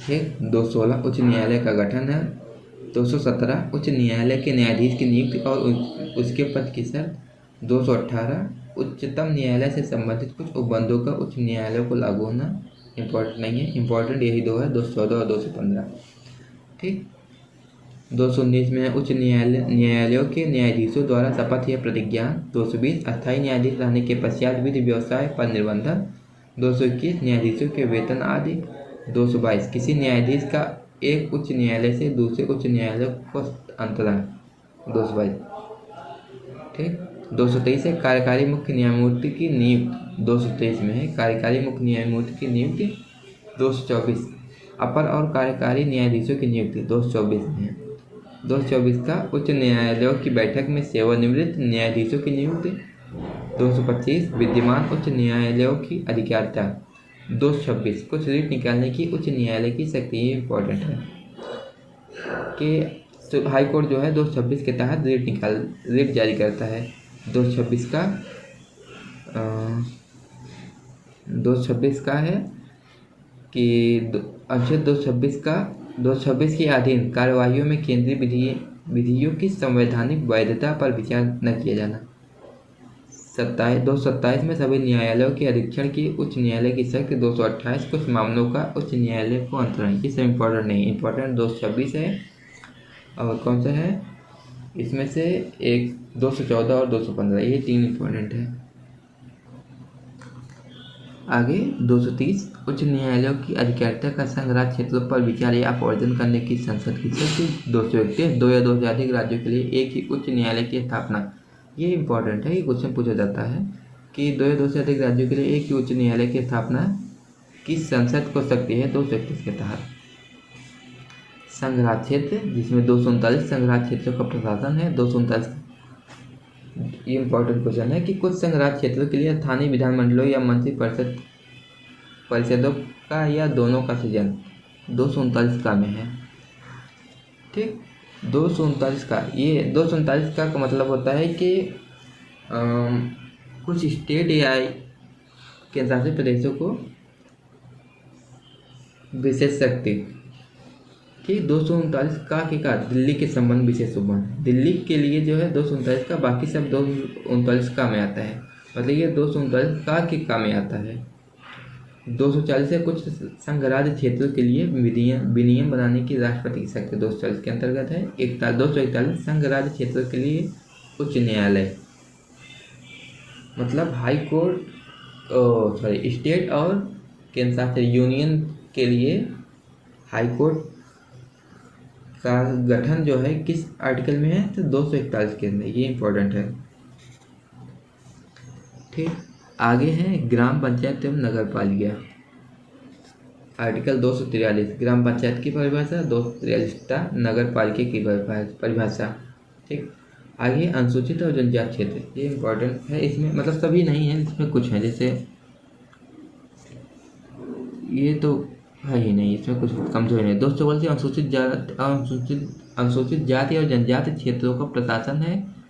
A: ठीक। 216 उच्च न्यायालय का गठन है। 217 उच्च न्यायालय के न्यायाधीश की नियुक्ति और उसके पद की शर्त। 218 उच्चतम न्यायालय से संबंधित कुछ उपबंधों का उच्च न्यायालय को लागू होना। इम्पोर्टेंट नहीं है, इम्पोर्टेंट यही दो है, 214 और 215। ठीक। 219 में है उच्च न्यायालयों के न्यायाधीशों द्वारा शपथ या प्रतिज्ञा। 220 अस्थायी न्यायाधीश रहने के पश्चात विधि व्यवसाय पर निर्बंधन। 221 न्यायाधीशों के वेतन आदि। 222 किसी न्यायाधीश का एक उच्च न्यायालय से दूसरे उच्च न्यायालय को अंतरण। 222। ठीक। 223 है कार्यकारी मुख्य न्यायमूर्ति की नियुक्ति। 223 में है कार्यकारी मुख्य न्यायमूर्ति की नियुक्ति। 224 अपर और कार्यकारी न्यायाधीशों की नियुक्ति 224 में है। 224 का उच्च न्यायालयों की बैठक में सेवानिवृत्त न्यायाधीशों की नियुक्ति। 225 विद्यमान उच्च न्यायालयों की अधिकारिता। 226 कुछ रीट निकालने की उच्च न्यायालय की शक्ति, ये इम्पोर्टेंट है कि हाई कोर्ट जो है 226 के तहत रीट जारी करता है। 226 का है कि अनुच्छेद 226 के अधीन कार्यवाहियों में केंद्रीय विधियों की संवैधानिक वैधता पर विचार न किया जाना। 227 में सभी न्यायालयों के अधीक्षण की उच्च न्यायालय की शक्ति। 228 कुछ मामलों का उच्च न्यायालय को अंतरण, ये सब इम्पोर्टेंट नहीं, इम्पोर्टेंट 226 है। और कौन सा है इसमें से एक 214 और 215, ये 3 इम्पोर्टेंट है। आगे 230 उच्च न्यायालयों की अधिकारिता का संघ राज्य क्षेत्रों पर विचार या अपवर्जन करने की संसद की शक्ति। 231 दो या दो से अधिक राज्यों के लिए एक ही उच्च न्यायालय की स्थापना, ये इम्पोर्टेंट है, ये क्वेश्चन पूछा जाता है कि 2 या 2 से अधिक राज्यों के लिए एक ही उच्च न्यायालय की स्थापना किस संसद को शक्ति है। 231 के तहत। संघ राज्य क्षेत्र जिसमें 239 संघ राज्य क्षेत्रों का प्रशासन है। 239 ये इम्पोर्टेंट क्वेश्चन है कि कुछ संघ राज्य क्षेत्रों के लिए स्थानीय विधानमंडलों या मंत्री परिषदों का या दोनों का सृजन 239 का में है। ठीक। 239 का, ये 239 का मतलब होता है कि कुछ स्टेट या केंद्र शासित प्रदेशों को विशेष शक्ति। ठीक, 239 का दिल्ली के संबंध विशेष उपबंध। दिल्ली के लिए जो है 239 का, बाकी सब 239 का में आता है, मतलब ये 239 का में आता है। 240 है कुछ संघ राज्य क्षेत्रों के लिए विनियम बनाने की राष्ट्रपति की शक्ति 240 के अंतर्गत है। 241 संघ राज्य क्षेत्रों के लिए उच्च न्यायालय, मतलब हाई कोर्ट, स्टेट और केंद्र शासित यूनियन के लिए हाई कोर्ट का गठन जो है किस आर्टिकल में है, तो 241 के अंदर, ये इंपॉर्टेंट है। ठीक, आगे है ग्राम पंचायत एवं नगर पालिका। आर्टिकल 243 ग्राम पंचायत की परिभाषा, 243 नगर पालिका की परिभाषा। ठीक, आगे अनुसूचित और जनजाति क्षेत्र, ये इंपॉर्टेंट है। इसमें मतलब सभी नहीं है, इसमें कुछ है, जैसे ये तो है ही नहीं, इसमें कुछ कमजोरी नहीं। 244 अनुसूचित जाति और जनजाति क्षेत्रों का प्रशासन है।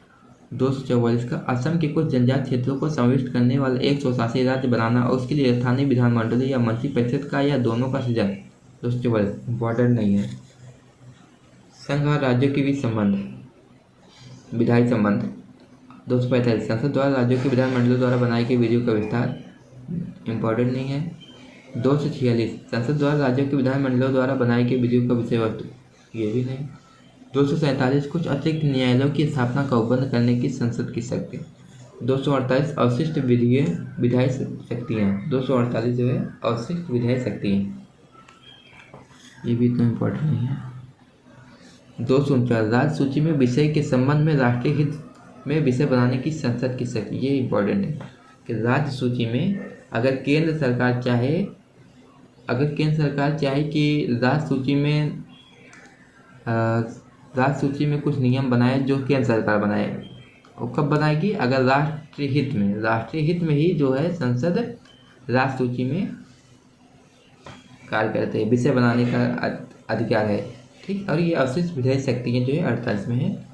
A: 244 का असम के कुछ जनजाति क्षेत्रों को समाविष्ट करने वाला एक स्वशासी राज्य बनाना और उसके लिए स्थानीय विधानमंडल या मंत्रिपरिषद का या दोनों का सृजन। 244 इम्पोर्टेंट नहीं है। संघ और राज्यों के बीच संबंध, विधायी संबंध। 245 संसद द्वारा राज्यों के विधानमंडलों द्वारा बनाई गई विधियों का विस्तार, इम्पोर्टेंट नहीं है। 246 संसद द्वारा राज्यों के विधानमंडलों द्वारा बनाई गई विधियों का विषय वस्तु, ये भी नहीं। 247 कुछ अतिरिक्त न्यायालयों की स्थापना का उपबंध करने की संसद की शक्ति। 248 अवशिष्ट विधायी शक्तियाँ। 248 जो है अवशिष्ट विधायी शक्तियाँ, ये भी इतना इम्पोर्टेंट नहीं है। 249 राज्य सूची में विषय के संबंध में राष्ट्रीय हित में विषय बनाने की संसद की शक्ति, ये इम्पोर्टेंट है कि राज्य सूची में अगर केंद्र सरकार चाहे कि राज्य सूची में कुछ नियम बनाए जो केंद्र सरकार बनाए, और कब बनाएगी, अगर राष्ट्रीय हित में ही जो है संसद राज्य सूची में कार्य करते हैं, विषय बनाने का अधिकार है। ठीक, और ये अवशिष्ट विधायी शक्तियाँ जो है 48 में है।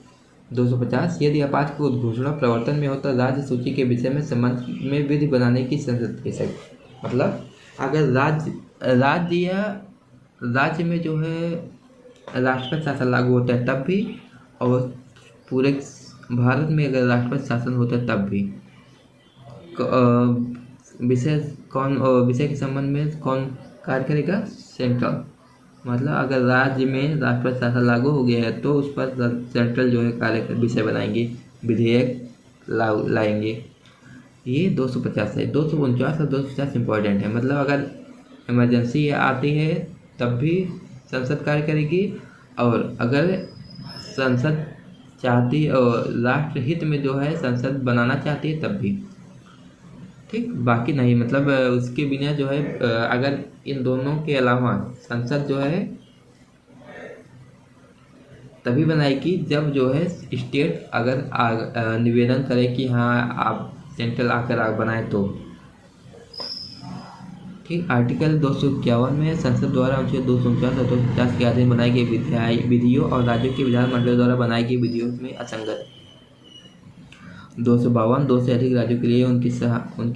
A: 250 यदि आपात को उद्घोषणा प्रवर्तन में होता राज्य सूची के विषय में संबंध में विधि बनाने की संसद की शक्ति, मतलब अगर राज्य में जो है राष्ट्रपति शासन लागू होता है तब भी, और पूरे भारत में अगर राष्ट्रपति शासन होता है तब भी विषय के संबंध में कौन कार्य करेगा, सेंट्रल। मतलब अगर राज्य में राष्ट्रपति शासन लागू हो गया है तो उस पर सेंट्रल जो है कार्य विषय बनाएंगे, विधेयक लाएंगे। ये 250 है। 249 और 250 इम्पोर्टेंट है, मतलब अगर इमरजेंसी आती है तब भी संसद कार्य करेगी, और अगर संसद चाहती और राष्ट्रहित में जो है संसद बनाना चाहती है तब भी। ठीक, बाकी नहीं, मतलब उसके बिना जो है अगर इन दोनों के अलावा संसद जो है तभी बनाएगी जब जो है स्टेट अगर निवेदन करे कि हाँ आप सेंट्रल आकर बनाए तो। ठीक, आर्टिकल 251 में संसद द्वारा अनुच्छेद 249 और 250 के अधीन बनाई गई विधियों और राज्यों के विधानमंडलों द्वारा बनाई गई विधियों में असंगत। 252 2 से अधिक राज्यों के लिए उनकी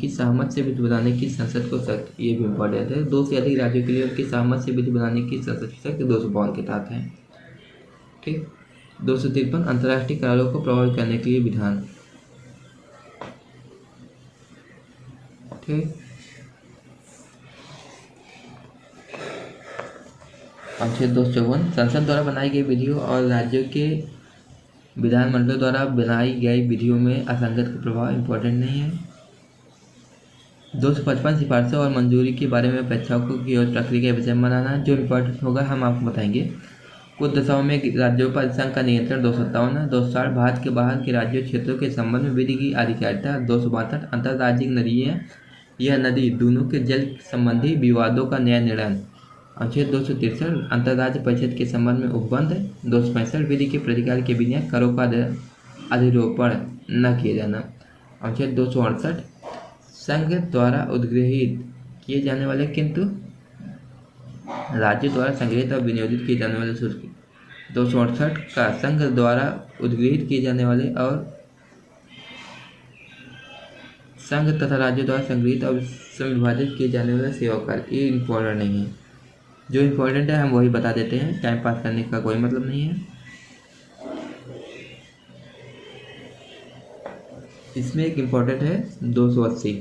A: सहमत से विधि बनाने की संसद को शक्ति, ये भी इम्पोर्टेंट है। 2 से अधिक राज्यों के लिए उनकी सहमत से विधि बनाने की संसद की शक्ति 252 के तहत है। ठीक, 253 अंतर्राष्ट्रीय करारों को प्रभावित करने के लिए विधान। ठीक, अनुच्छेद 254 संसद द्वारा बनाई गई विधियों और राज्यों के विधानमंडलों द्वारा बनाई गई विधियों में असंगत का प्रभाव इम्पोर्टेंट नहीं है। 255 सिफारिशों और मंजूरी के बारे में प्रेक्षकों की ओर प्रक्रिया विषय बनाना, जो इम्पोर्टेंट होगा हम आपको बताएंगे। कुछ दशाओं में राज्यों पर संघ का नियंत्रण 257 है। 260 भारत के बाहर के राज्यों क्षेत्रों के संबंध में विधि की आधिकारिकता। 262 अंतर्राज्यिक नदियाँ यह नदी दोनों के जल संबंधी विवादों का न्याय निर्णय। अनुच्छेद 263 अंतर्राज्य परिषद के संबंध में उपबंध। 265 विधि के प्राधिकार के बिना करों का अधिरोपण न किए जाना। अनुच्छेद 268 संघ द्वारा उद्गृहित किए जाने वाले किंतु राज्य द्वारा संग्रहित और विनियोजित किए जाने वाले शुल्क। 268 का संघ द्वारा उद्गृहित किए जाने वाले और संघ तथा राज्य द्वारा संगृहीत और संविभाजित किए जाने वाले सेवा कार्य, ये इम्पोर्टेंट नहीं है। जो इम्पोर्टेंट है हम वही बता देते हैं, टाइम पास करने का कोई मतलब नहीं है। इसमें एक इम्पोर्टेंट है 280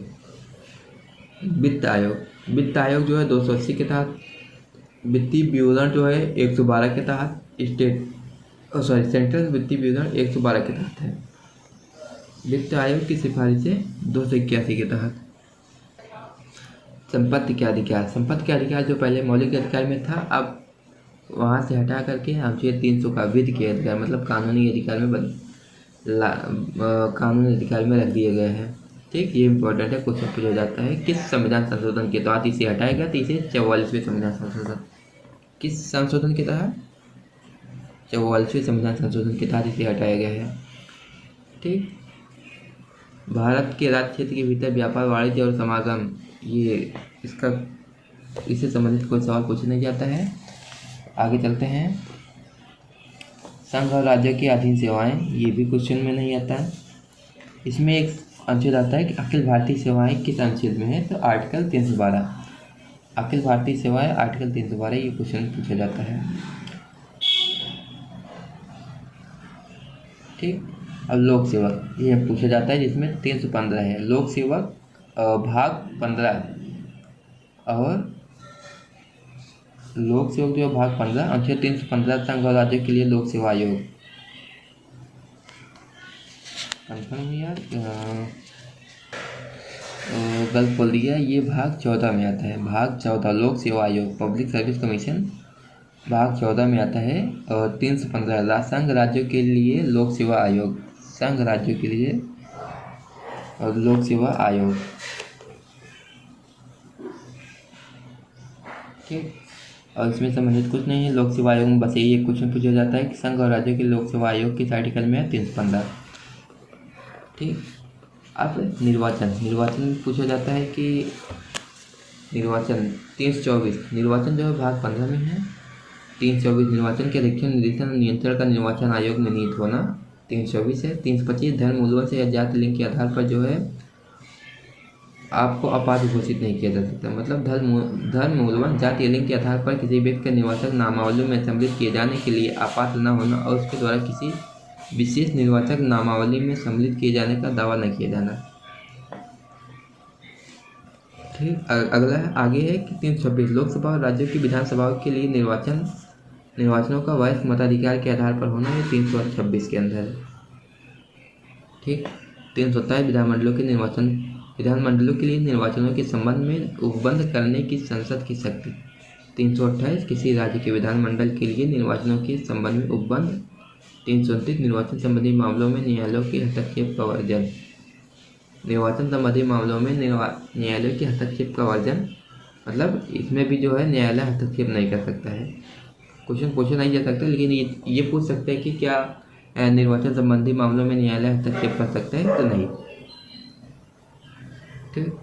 A: वित्त आयोग। वित्त आयोग जो है 280 के तहत, वित्तीय विवरण जो है 112 के तहत, सेंट्रल वित्तीय विवरण 112 के तहत है। वित्त आयोग की सिफारिशें 281 के तहत। संपत्ति के अधिकार, संपत्ति के अधिकार जो पहले मौलिक अधिकार में था, अब वहाँ से हटा करके अनुच्छेद 300 का विधि के अधिकार मतलब कानूनी अधिकार में कानूनी अधिकार में रख दिए गए हैं। ठीक, ये इंपॉर्टेंट है, क्वेश्चन पूछा जाता है किस संविधान संशोधन के तहत इसे हटाया गया, तो इसे 44वें संविधान संशोधन, किस संशोधन के तहत, 44वें संविधान संशोधन के तहत इसे हटाया गया है। ठीक, भारत के राज्य क्षेत्र के भीतर व्यापार, वाणिज्य और समागम, ये इससे संबंधित कोई सवाल पूछा नहीं जाता है। आगे चलते हैं। संघ और राज्यों की अधीन सेवाएं, ये भी क्वेश्चन में नहीं आता है। इसमें एक अनुच्छेद आता है कि अखिल भारतीय सेवाएं किस अनुच्छेद में है, तो आर्टिकल 312। अखिल भारतीय सेवाएं आर्टिकल 312, ये क्वेश्चन पूछा जाता है। ठीक, अब लोक सेवक ये पूछा जाता है, जिसमें 315 है। लोक सेवक भाग 15 और लोक सेवक जो है भाग 15, अनुच्छेद 315 संघ और राज्यों के लिए लोक सेवा आयोग। कंफर्म यार, गलत बोल दिया, ये भाग 14 में आता है। भाग 14 लोक सेवा आयोग, पब्लिक सर्विस कमीशन भाग 14 में आता है। और 315 संघ राज्यों के लिए लोक सेवा आयोग, संघ राज्यों के लिए और लोक सेवा आयोग। ठीक, और इसमें संबंधित कुछ नहीं है। लोक सेवा आयोग में बस यही एक क्वेश्चन पूछा जाता है कि संघ और राज्यों के लोक सेवा आयोग किस आर्टिकल में है, 315। ठीक, अब निर्वाचन में पूछा जाता है कि निर्वाचन 324, निर्वाचन जो है भाग 15 में है। 324 निर्वाचन के अध्यक्ष, निरीक्षण, नियंत्रण का निर्वाचन आयोग में नियुक्त होना, 324 है। 325 धर्म मूल्यों से या जाति लिंग के आधार पर जो है आपको अपात्र घोषित नहीं किया जा सकता। मतलब धर्म मूल्यवान जाति लिंग के आधार पर किसी व्यक्ति का निर्वाचक नामावली में सम्मिलित किए जाने के लिए अपात्र न होना और उसके द्वारा किसी विशेष निर्वाचक नामावली में सम्मिलित किए जाने का दावा न किया जाना। ठीक, अगला है, आगे है कि 326 लोकसभा और राज्यों की विधानसभाओं के लिए निर्वाचनों का वयस्क मताधिकार के आधार पर होना, है 326 के अंदर है। ठीक, 327 विधानमंडलों के लिए निर्वाचनों के संबंध में उपबंध करने की संसद की शक्ति। 328 किसी राज्य के विधानमंडल के लिए निर्वाचनों के संबंध में उपबंध। 329 निर्वाचन संबंधी मामलों में न्यायालयों के हस्तक्षेप का वर्जन। निर्वाचन संबंधी मामलों में न्यायालयों के हस्तक्षेप का वर्जन, मतलब इसमें भी जो है न्यायालय हस्तक्षेप नहीं कर सकता है। क्वेश्चन पूछा नहीं जा सकता, लेकिन ये पूछ सकते हैं कि क्या निर्वाचन संबंधी मामलों में न्यायालय हस्तक्षेप कर सकते हैं, तो नहीं। ठीक,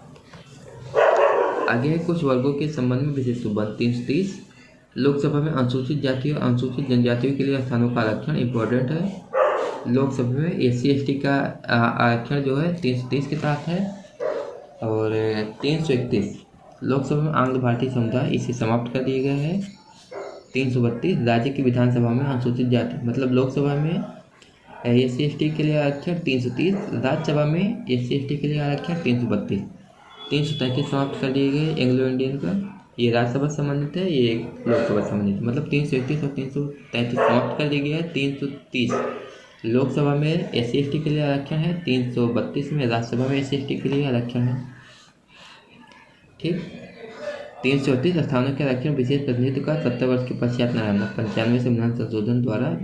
A: आगे है कुछ वर्गों के संबंध में विशेष उपबंध। 330 लोकसभा में अनुसूचित जाति और अनुसूचित जनजातियों के लिए स्थानों का आरक्षण इम्पोर्टेंट है। लोकसभा में SC/ST का आरक्षण जो है 330 के तहत है। और 331 लोकसभा में आंग्ल भारतीय समुदाय, इसे समाप्त कर दिया गया है। 332 राज्य की विधानसभा में अनुसूचित जाति, मतलब लोकसभा में SC/ST के लिए आरक्षण 330, राज्यसभा में SC/ST के लिए आरक्षण 332। 333 समाप्त कर दिए गए एंग्लो इंडियन का, ये राज्यसभा संबंधित है, ये लोकसभा संबंधित, मतलब 331 और 333 समाप्त कर दिया गया है। 330 लोकसभा में SC/ST के लिए आरक्षण है, 332 में राज्यसभा में SC/ST के लिए आरक्षण है। ठीक, 334 स्थानों के आरक्षण विशेष प्रतिनिधित्व का 70 वर्ष के पश्चात न रहना, 95 संविधान संशोधन द्वारा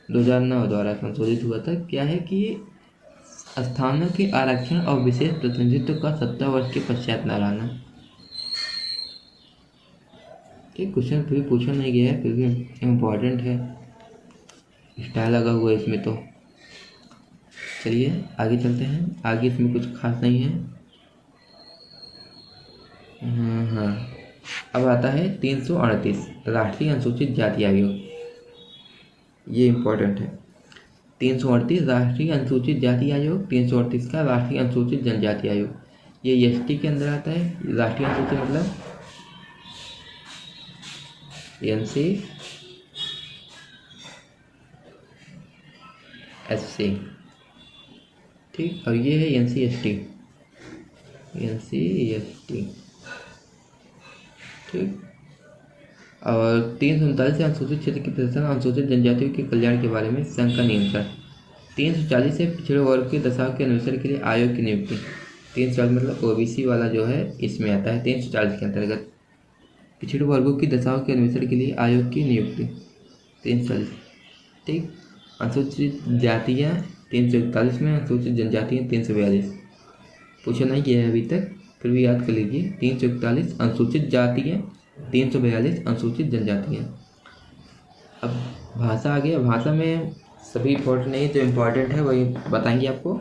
A: 2009 द्वारा संशोधित हुआ था। क्या है कि स्थानों के आरक्षण और विशेष प्रतिनिधित्व का 70 वर्ष के पश्चात न रहना। ठीक, क्वेश्चन फिर पूछा नहीं गया है, फिर भी इम्पोर्टेंट है, स्टाइल लगा हुआ है इसमें। तो चलिए आगे चलते हैं। आगे इसमें कुछ खास नहीं है। हाँ, अब आता है 338 राष्ट्रीय अनुसूचित जाति आयोग, ये इम्पोर्टेंट है। 338 राष्ट्रीय अनुसूचित जाति आयोग, 338 का राष्ट्रीय अनुसूचित जनजाति आयोग, ये एसटी के अंदर आता है। राष्ट्रीय अनुसूचित मतलब NCSC, ठीक, और ये है NCST, ठीक। और 339 से अनुसूचित क्षेत्र के प्रशासन, अनुसूचित जनजातियों के कल्याण के बारे में संघ का नियंत्रण। 340 से पिछड़े वर्ग की दशाओं के अन्वेषण के लिए आयोग की नियुक्ति। 340 मतलब OBC वाला जो है इसमें आता है 340 के अंतर्गत। पिछड़े वर्गों की दशाओं के अन्वेषण के लिए आयोग की नियुक्ति 340, ठीक। अनुसूचित जातियाँ 341 में, अनुसूचित जनजातियाँ 342। पूछा नहीं गया है अभी तक, फिर भी याद कर लीजिए। 341 अनुसूचित जातियाँ, 342 अनुसूचित जनजातियाँ। अब भाषा आ गया। भाषा में सभी इम्पोर्टेंट नहीं, जो इम्पोर्टेंट है वही बताएंगे आपको।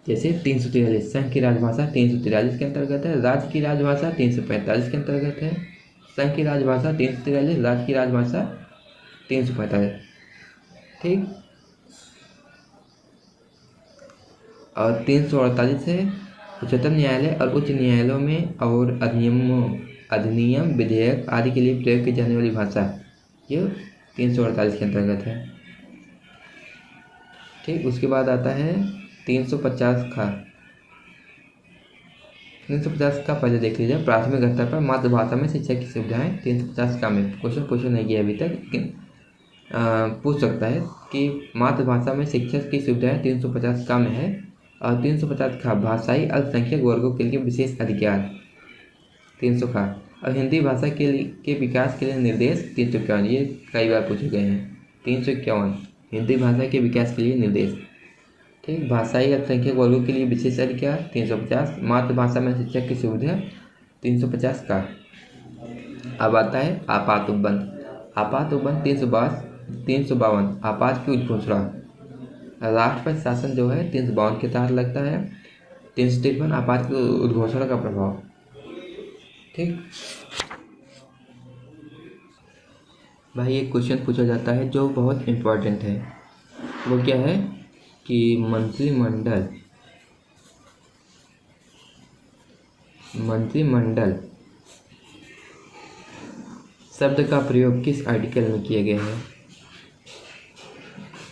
A: जैसे 343 संघ की राजभाषा 343 के अंतर्गत है, राज्य की राजभाषा 345 के अंतर्गत है। संघ की राजभाषा 343, राज्य की राजभाषा 345, ठीक। और 348 है उच्चतम न्यायालय और उच्च न्यायालयों में और अधिनियम विधेयक आदि के लिए प्रयोग की जाने वाली भाषा, ये 348 के अंतर्गत है, ठीक। उसके बाद आता है 350 का। 350 का पहले देख लीजिए। प्राथमिक स्तर पर मातृभाषा में शिक्षा की सुविधाएं 350 का में क्वेश्चन नहीं किया अभी तक, लेकिन पूछ सकता है कि मातृभाषा में शिक्षा की सुविधाएं 350 का में है। और 350 का भाषाई अल्पसंख्यक वर्गों के लिए विशेष अधिकार 300 का। और हिंदी भाषा के विकास के लिए निर्देश 351, ये कई बार पूछे गए हैं। 351 हिंदी भाषा के विकास के लिए निर्देश, ठीक। भाषाई अल्पसंख्यक वर्गों के लिए विशेष अधिकार 350। मातृभाषा में शिक्षा की सुविधा 350 का। अब आता है आपात उपबंध 352 आपात की उद्घोषणा। राष्ट्रपति शासन जो है 352 के तहत लगता है। 353 आपात की उद्घोषणा का प्रभाव, ठीक। भाई एक क्वेश्चन पूछा जाता है जो बहुत इम्पोर्टेंट है, वो क्या है कि मंत्रिमंडल शब्द का प्रयोग किस आर्टिकल में किया गया है?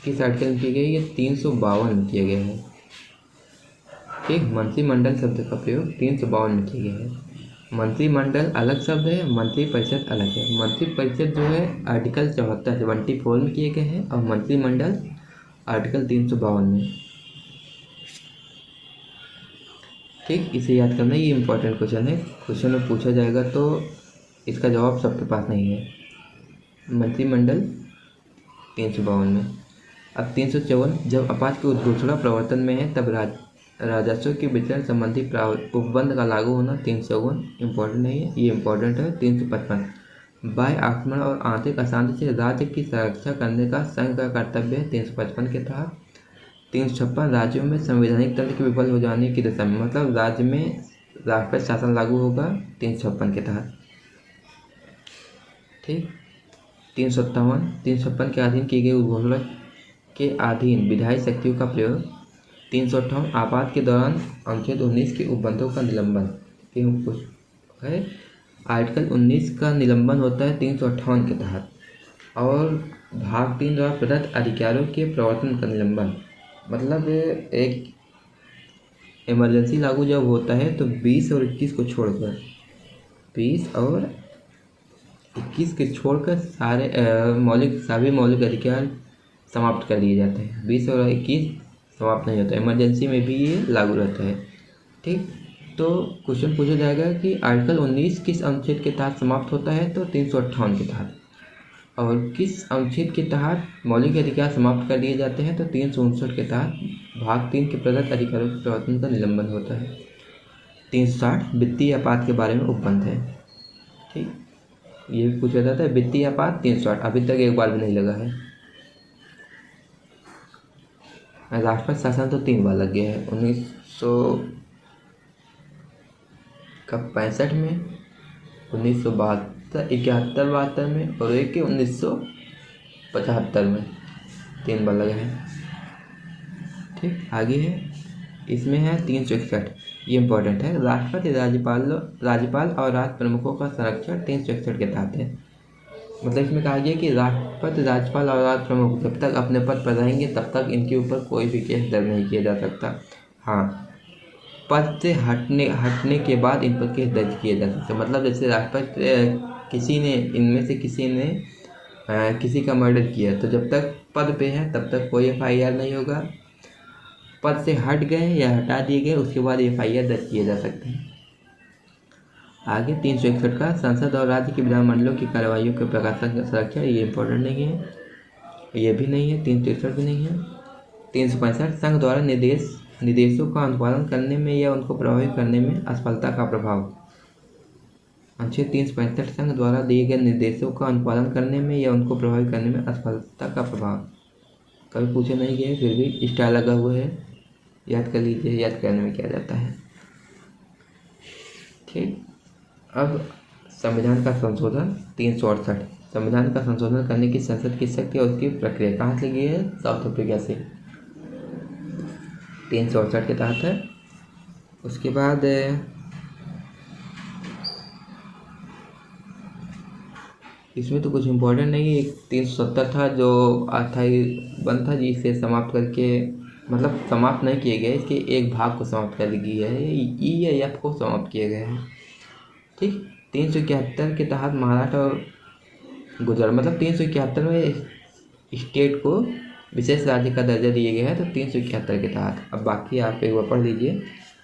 A: किस आर्टिकल में किया गया है? ये 352 में किया गया है, ठीक। मंत्रिमंडल शब्द का प्रयोग 352 में किया गया है। मंत्रिमंडल अलग शब्द है, मंत्रिपरिषद अलग है। मंत्रिपरिषद जो है आर्टिकल 74 में किए गए हैं और मंत्रिमंडल आर्टिकल 352 में, ठीक। इसे याद करना, ये इम्पोर्टेंट क्वेश्चन है। क्वेश्चन में पूछा जाएगा तो इसका जवाब सबके पास नहीं है। मंत्रिमंडल 352 में। अब 354 जब आपात की उद्घोषणा प्रवर्तन में है तब राजस्व के वितरण संबंधी उपबंध का लागू होना 354 इम्पोर्टेंट नहीं है, ये इम्पोर्टेंट है। 355 बाह्य आक्रमण और आंतरिक अशांति से राज्य की सुरक्षा करने का संघ का कर्तव्य है 355 के तहत। 356 राज्यों में संवैधानिक तंत्र के विफल हो जाने की दशा में, मतलब राज्य में राष्ट्रपति शासन लागू होगा 356 के तहत, ठीक। 357 के अधीन की गई उद्घोषणा के अधीन विधायी शक्तियों का प्रयोग। 358 आपात के दौरान अनुच्छेद 19 के उपबंधों का निलंबन है। आर्टिकल 19 का निलंबन होता है 358 के तहत। और भाग 3 द्वारा प्रदत्त अधिकारों के प्रवर्तन का निलंबन, मतलब एक इमरजेंसी लागू जब होता है तो 20 और 21 को छोड़कर 20 और 21 के छोड़कर सभी मौलिक अधिकार समाप्त कर दिए जाते हैं। 20 और 21 समाप्त नहीं होता, इमरजेंसी में भी ये लागू रहता है, ठीक। तो क्वेश्चन पूछा जाएगा कि आर्टिकल 19 किस अनुच्छेद के तहत समाप्त होता है, तो 358 के तहत। और किस अनुच्छेद के तहत मौलिक अधिकार समाप्त कर दिए जाते हैं, तो 359 के तहत भाग 3 के प्रदत्त अधिकारों के प्रवर्तन का निलंबन होता है। 360 वित्तीय आपात के बारे में उपबंध है, ठीक। ये भी पूछा जाता है वित्तीय आपात 360, अभी तक एक बार भी नहीं लगा है। राष्ट्रपति शासन तो 3 बार लग गया है, 1965 में, 1972 71-72 में और एक 1975 में। 3 बार लगा है। ठीक, आगे है, इसमें है 361, ये इम्पोर्टेंट है। राष्ट्रपति राज्यपाल और राज्य प्रमुखों का संरक्षण 361 के तहत है। मतलब इसमें कहा गया कि राष्ट्रपति, राज्यपाल और राज्य प्रमुख जब तक अपने पद पर रहेंगे तब तक इनके ऊपर कोई भी केस दर्ज नहीं किया जा सकता। हाँ, पद से हटने के बाद इन पर केस दर्ज किए जा सकते। मतलब जैसे राष्ट्रपति किसी ने, इनमें से किसी ने किसी का मर्डर किया, तो जब तक पद पे है तब तक कोई FIR नहीं होगा। पद से हट गए या हटा दिए गए उसके बाद FIR दर्ज किए जा सकते हैं। आगे 361 का संसद और राज्य की विधानमंडलों की कार्रवाइयों के प्रकाशन का संरक्षण, ये इम्पोर्टेंट नहीं है, ये भी नहीं है, 363 भी नहीं है। 365 संघ द्वारा निर्देशों का अनुपालन करने में या उनको प्रभावित करने में असफलता का प्रभाव। अनुच्छेद 365 संघ द्वारा दिए गए निर्देशों का अनुपालन करने में या उनको प्रभावित करने में असफलता का प्रभाव। कभी पूछे नहीं गए, फिर भी स्टाइल लगा हुआ है, याद कर लीजिए, याद करने में क्या जाता है। ठीक, अब संविधान का संशोधन 368। संविधान का संशोधन करने की संसद की शक्ति और उसकी प्रक्रिया कहाँ से गई है? साउथ अफ्रीका से, 368 के तहत है। उसके बाद इसमें तो कुछ इम्पोर्टेंट नहीं है। 370 था जो अस्थायी बंद था, जिसे समाप्त करके, मतलब समाप्त नहीं किए गए, इसके एक भाग को समाप्त कर दिया है, ई या एफ को समाप्त किया गया है। ठीक, 371 के तहत महाराष्ट्र और गुजरात, मतलब 371 में स्टेट को विशेष राज्य का दर्जा दिया गया है, तो 371 के तहत। अब बाकी आप एक बार पढ़ लीजिए।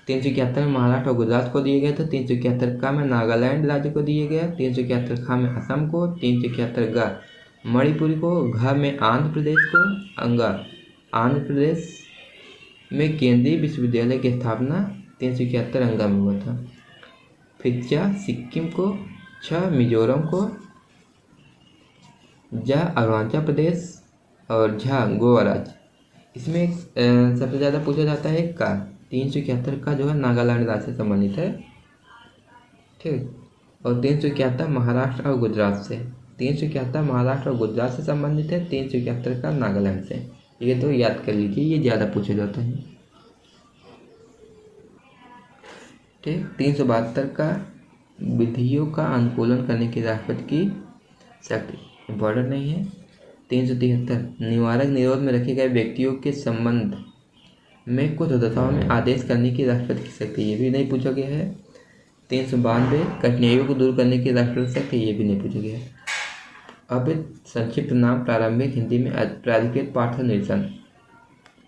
A: 371 में महाराष्ट्र और गुजरात को दिए गए थे, 371 का में नागालैंड राज्य को दिए गए, 371 खा में असम को, 371 ग मणिपुर को, घ में आंध्र प्रदेश को, अंगा आंध्र प्रदेश में केंद्रीय विश्वविद्यालय की स्थापना 371 अंगा में हुआ था। फिर च सिक्किम को, छ मिजोरम को, ज अरुणाचल प्रदेश और झ गोवा राज्य। इसमें सबसे ज़्यादा पूछा जाता है का 371 का जो है नागालैंड राज्य से संबंधित है। ठीक, और 371 महाराष्ट्र और गुजरात से, 371 महाराष्ट्र और गुजरात से संबंधित है, 371 का नागालैंड से। ये तो याद कर लीजिए, ये ज़्यादा पूछा जाता है। ठीक, 372 का विधियों का अनुकूलन करने की राष्ट्रपति की शक्ति, इम्पोर्टेंट नहीं है। 373 निवारक निरोध में रखे गए व्यक्तियों के संबंध में कुछ दशाओं में आदेश करने की राष्ट्रपति की शक्ति, ये भी नहीं पूछा गया है। 392 कठिनाइयों को दूर करने की राष्ट्रपति की शक्ति, ये भी नहीं पूछा गया है। अब संक्षिप्त नाम प्रारंभिक हिंदी में प्राधिकृत पाठ निरसन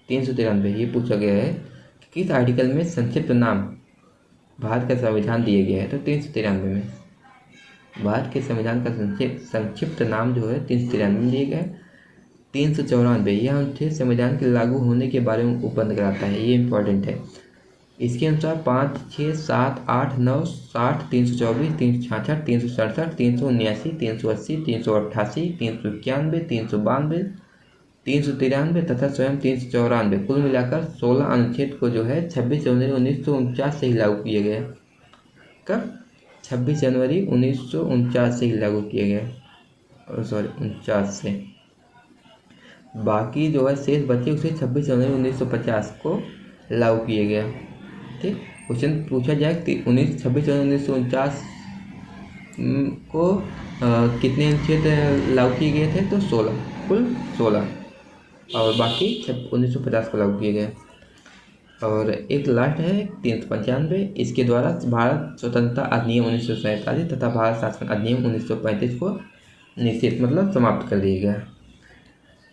A: 393, ये पूछा गया है कि किस आर्टिकल में संक्षिप्त नाम भारत का संविधान दिया गया है, तो 393 में भारत के संविधान का संक्षिप्त नाम जो है 393 में दिए गए। 394 यह अनुच्छेद संविधान के लागू होने के बारे में उपबंध कराता है, ये इंपॉर्टेंट है। इसके अनुसार 5, 6, 7, 8, 9, 60, 324, 366, 367, 379, 380, 388, 391, 392, 393 तथा स्वयं 394 कुल मिलाकर 16 अनुच्छेद को जो है 26 जनवरी 1949 से ही लागू किया गया। कब? 26 जनवरी 1949 से ही लागू किया गया, सॉरी 49 से। बाकी जो है शेष बचे उसे 26 जनवरी 1950 को लागू किया गया। ठीक, क्वेश्चन पूछा जाए 26 जनवरी 1949 को कितने अनुच्छेद लागू किए गए थे, तो 16, कुल 16, और बाकी 1950 को लागू किए गए। और एक लास्ट है 395, इसके द्वारा भारत स्वतंत्रता अधिनियम 1947 तथा भारत शासन अधिनियम 1935 को निश्चित, मतलब समाप्त कर दिया गया।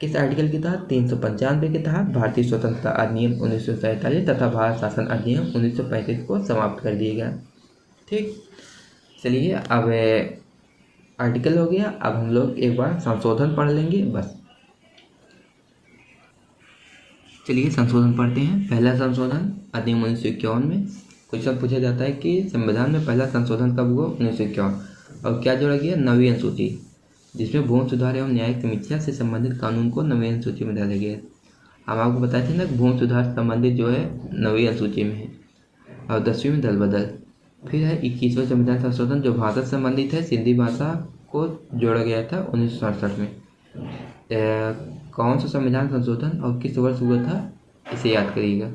A: किस आर्टिकल के तहत? 395 के तहत भारतीय स्वतंत्रता अधिनियम 1947 तथा भारत शासन अधिनियम 1935 को समाप्त कर दिया गया। ठीक, चलिए अब आर्टिकल हो गया, अब हम लोग एक बार संशोधन पढ़ लेंगे बस। चलिए संशोधन पढ़ते हैं। पहला संशोधन अधिनियम 1951 में क्वेश्चन पूछा जाता है कि संविधान में पहला संशोधन कब हुआ? 1951। और क्या जोड़ा गया? नवीं अनुसूची, जिसमें भूमि सुधार एवं न्यायिक समीक्षा से संबंधित कानून को नवीं अनुसूची में डाला गया। हम आपको बताए थे ना कि भूमि सुधार से संबंधित जो है नवीं अनुसूची में है। और 10वीं में दल बदल। फिर है 21वां संविधान संशोधन जो भाषा से संबंधित है, सिंधी भाषा को जोड़ा गया था 1967 में। कौन सा संविधान संशोधन और किस वर्ष हुआ था, इसे याद करिएगा।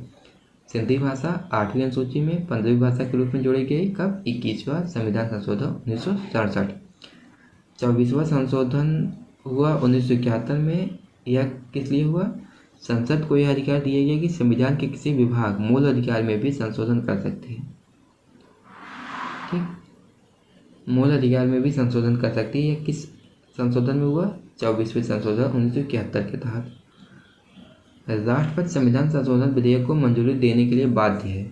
A: सिंधी भाषा 8वीं अनुसूची में 15वीं भाषा के रूप में जोड़ी गई कब, 21वां संविधान संशोधन 1967। 24वां संशोधन हुआ 1971 में। यह किस लिए हुआ, संसद को यह अधिकार दिया गया कि संविधान के किसी विभाग मूल अधिकार में भी संशोधन कर सकते हैं। ठीक, मूल अधिकार में भी संशोधन कर सकती है। यह किस संशोधन में हुआ, 24वें संशोधन 1971 के तहत। राष्ट्रपति संविधान संशोधन विधेयक को मंजूरी देने के लिए बाध्य है,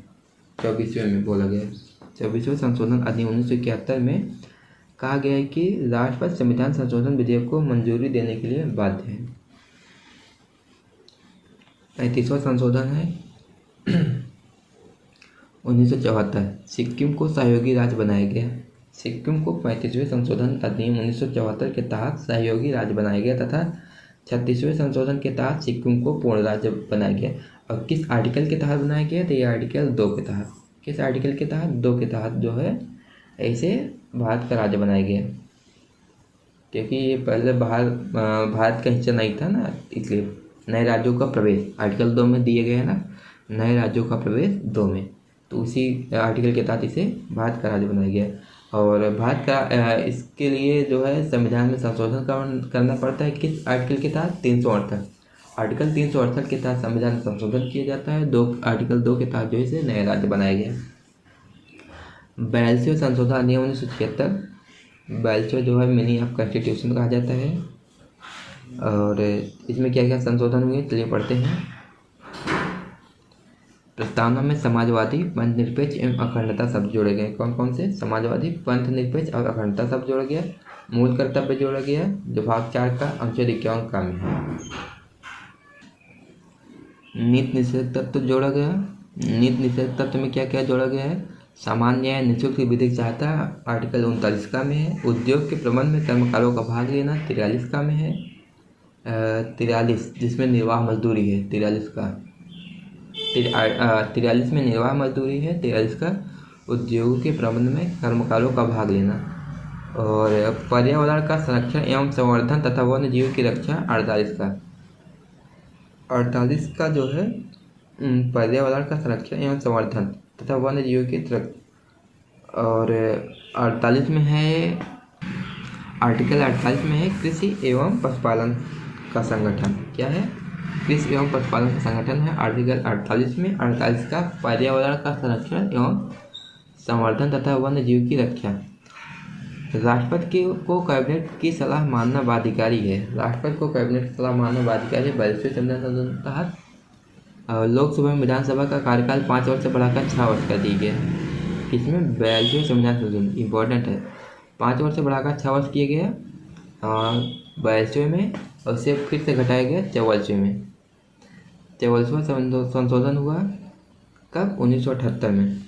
A: 24वें में बोला गया है। 24वें संशोधन अधिनियम 1971 में कहा गया है कि राष्ट्रपति संविधान संशोधन विधेयक को मंजूरी देने के लिए बाध्य है। 35वां संशोधन है 1974, सिक्किम को सहयोगी राज्य बनाया गया। सिक्किम को 35वें संशोधन अधिनियम 1974 के तहत सहयोगी राज्य बनाया गया तथा 36वें संशोधन के तहत सिक्किम को पूर्ण राज्य बनाया गया। और किस आर्टिकल के तहत बनाया गया, तो ये आर्टिकल 2 के तहत। किस आर्टिकल के तहत, 2 के तहत जो है ऐसे भारत का राज्य बनाया गया, क्योंकि ये पहले भारत का हिस्सा नहीं था ना, इसलिए नए राज्यों का प्रवेश आर्टिकल 2 में दिए गए हैं ना, नए राज्यों का प्रवेश 2 में, तो उसी आर्टिकल के तहत इसे भारत का राज्य बनाया गया। और भारत का इसके लिए जो है संविधान में संशोधन करना पड़ता है। किस आर्टिकल के तहत, 368, आर्टिकल 368 के तहत संविधान में संशोधन किया जाता है। आर्टिकल 2 के तहत जो है नया राज्य बनाया गया। 42वें संशोधन अधिनियम 1976, 42वां जो है मिनी ऑफ कॉन्स्टिट्यूशन कहा जाता है। और इसमें क्या क्या संशोधन हुए, चलिए पढ़ते हैं। प्रस्तावना में समाजवादी, पंथ निरपेक्ष एवं अखंडता शब्द जोड़े गए। कौन कौन से, समाजवादी, पंथ निरपेक्ष और अखंडता शब्द जोड़ा गया। मूल कर्तव्य जोड़ा गया, जो भाग 4 का अनुच्छेद 51 का में है। नीति निषेध तत्व जोड़ा गया। नीति निषेध तत्व में क्या क्या जोड़ा गया है, सामान्य न्याय, निःशुल्क विधिक सहायता, आर्टिकल 39 का में है। उद्योग के प्रबंध में कर्मकारों का भाग लेना, 43 का में है। 43 जिसमें निर्वाह मजदूरी है, 43 का 43 में निर्वाह मजदूरी है। 43 का उद्योगों के प्रबंध में कर्मकारों का भाग लेना। और पर्यावरण का संरक्षण एवं संवर्धन तथा वन्य जीव की रक्षा, 48 का जो है पर्यावरण का संरक्षण एवं संवर्धन तथा वन्य जीव की रक्षा। और 48 में है, आर्टिकल 48 में है कृषि एवं पशुपालन का संगठन। क्या है, कृषि एवं पशुपालन का संगठन है आर्टिकल 48 में। 48 का पर्यावरण का संरक्षण एवं संवर्धन तथा वन्य जीव की रक्षा। राष्ट्रपति को कैबिनेट की सलाह मानना बाध्यकारी है। राष्ट्रपति को कैबिनेट की सलाह मानना बाध्यकारी है 42वें संविधान संशोधन के तहत। लोकसभा में विधानसभा का कार्यकाल 5 वर्ष से बढ़ाकर 6 वर्ष कर दिया गया। इसमें 42वें संविधान संशोधन इंपॉर्टेंट है, 5 वर्ष से बढ़ाकर 6 वर्ष किया गया 42वें में, और उसे फिर से घटाया गया 44वें में। 44वां संशोधन हुआ कब, 1978 में।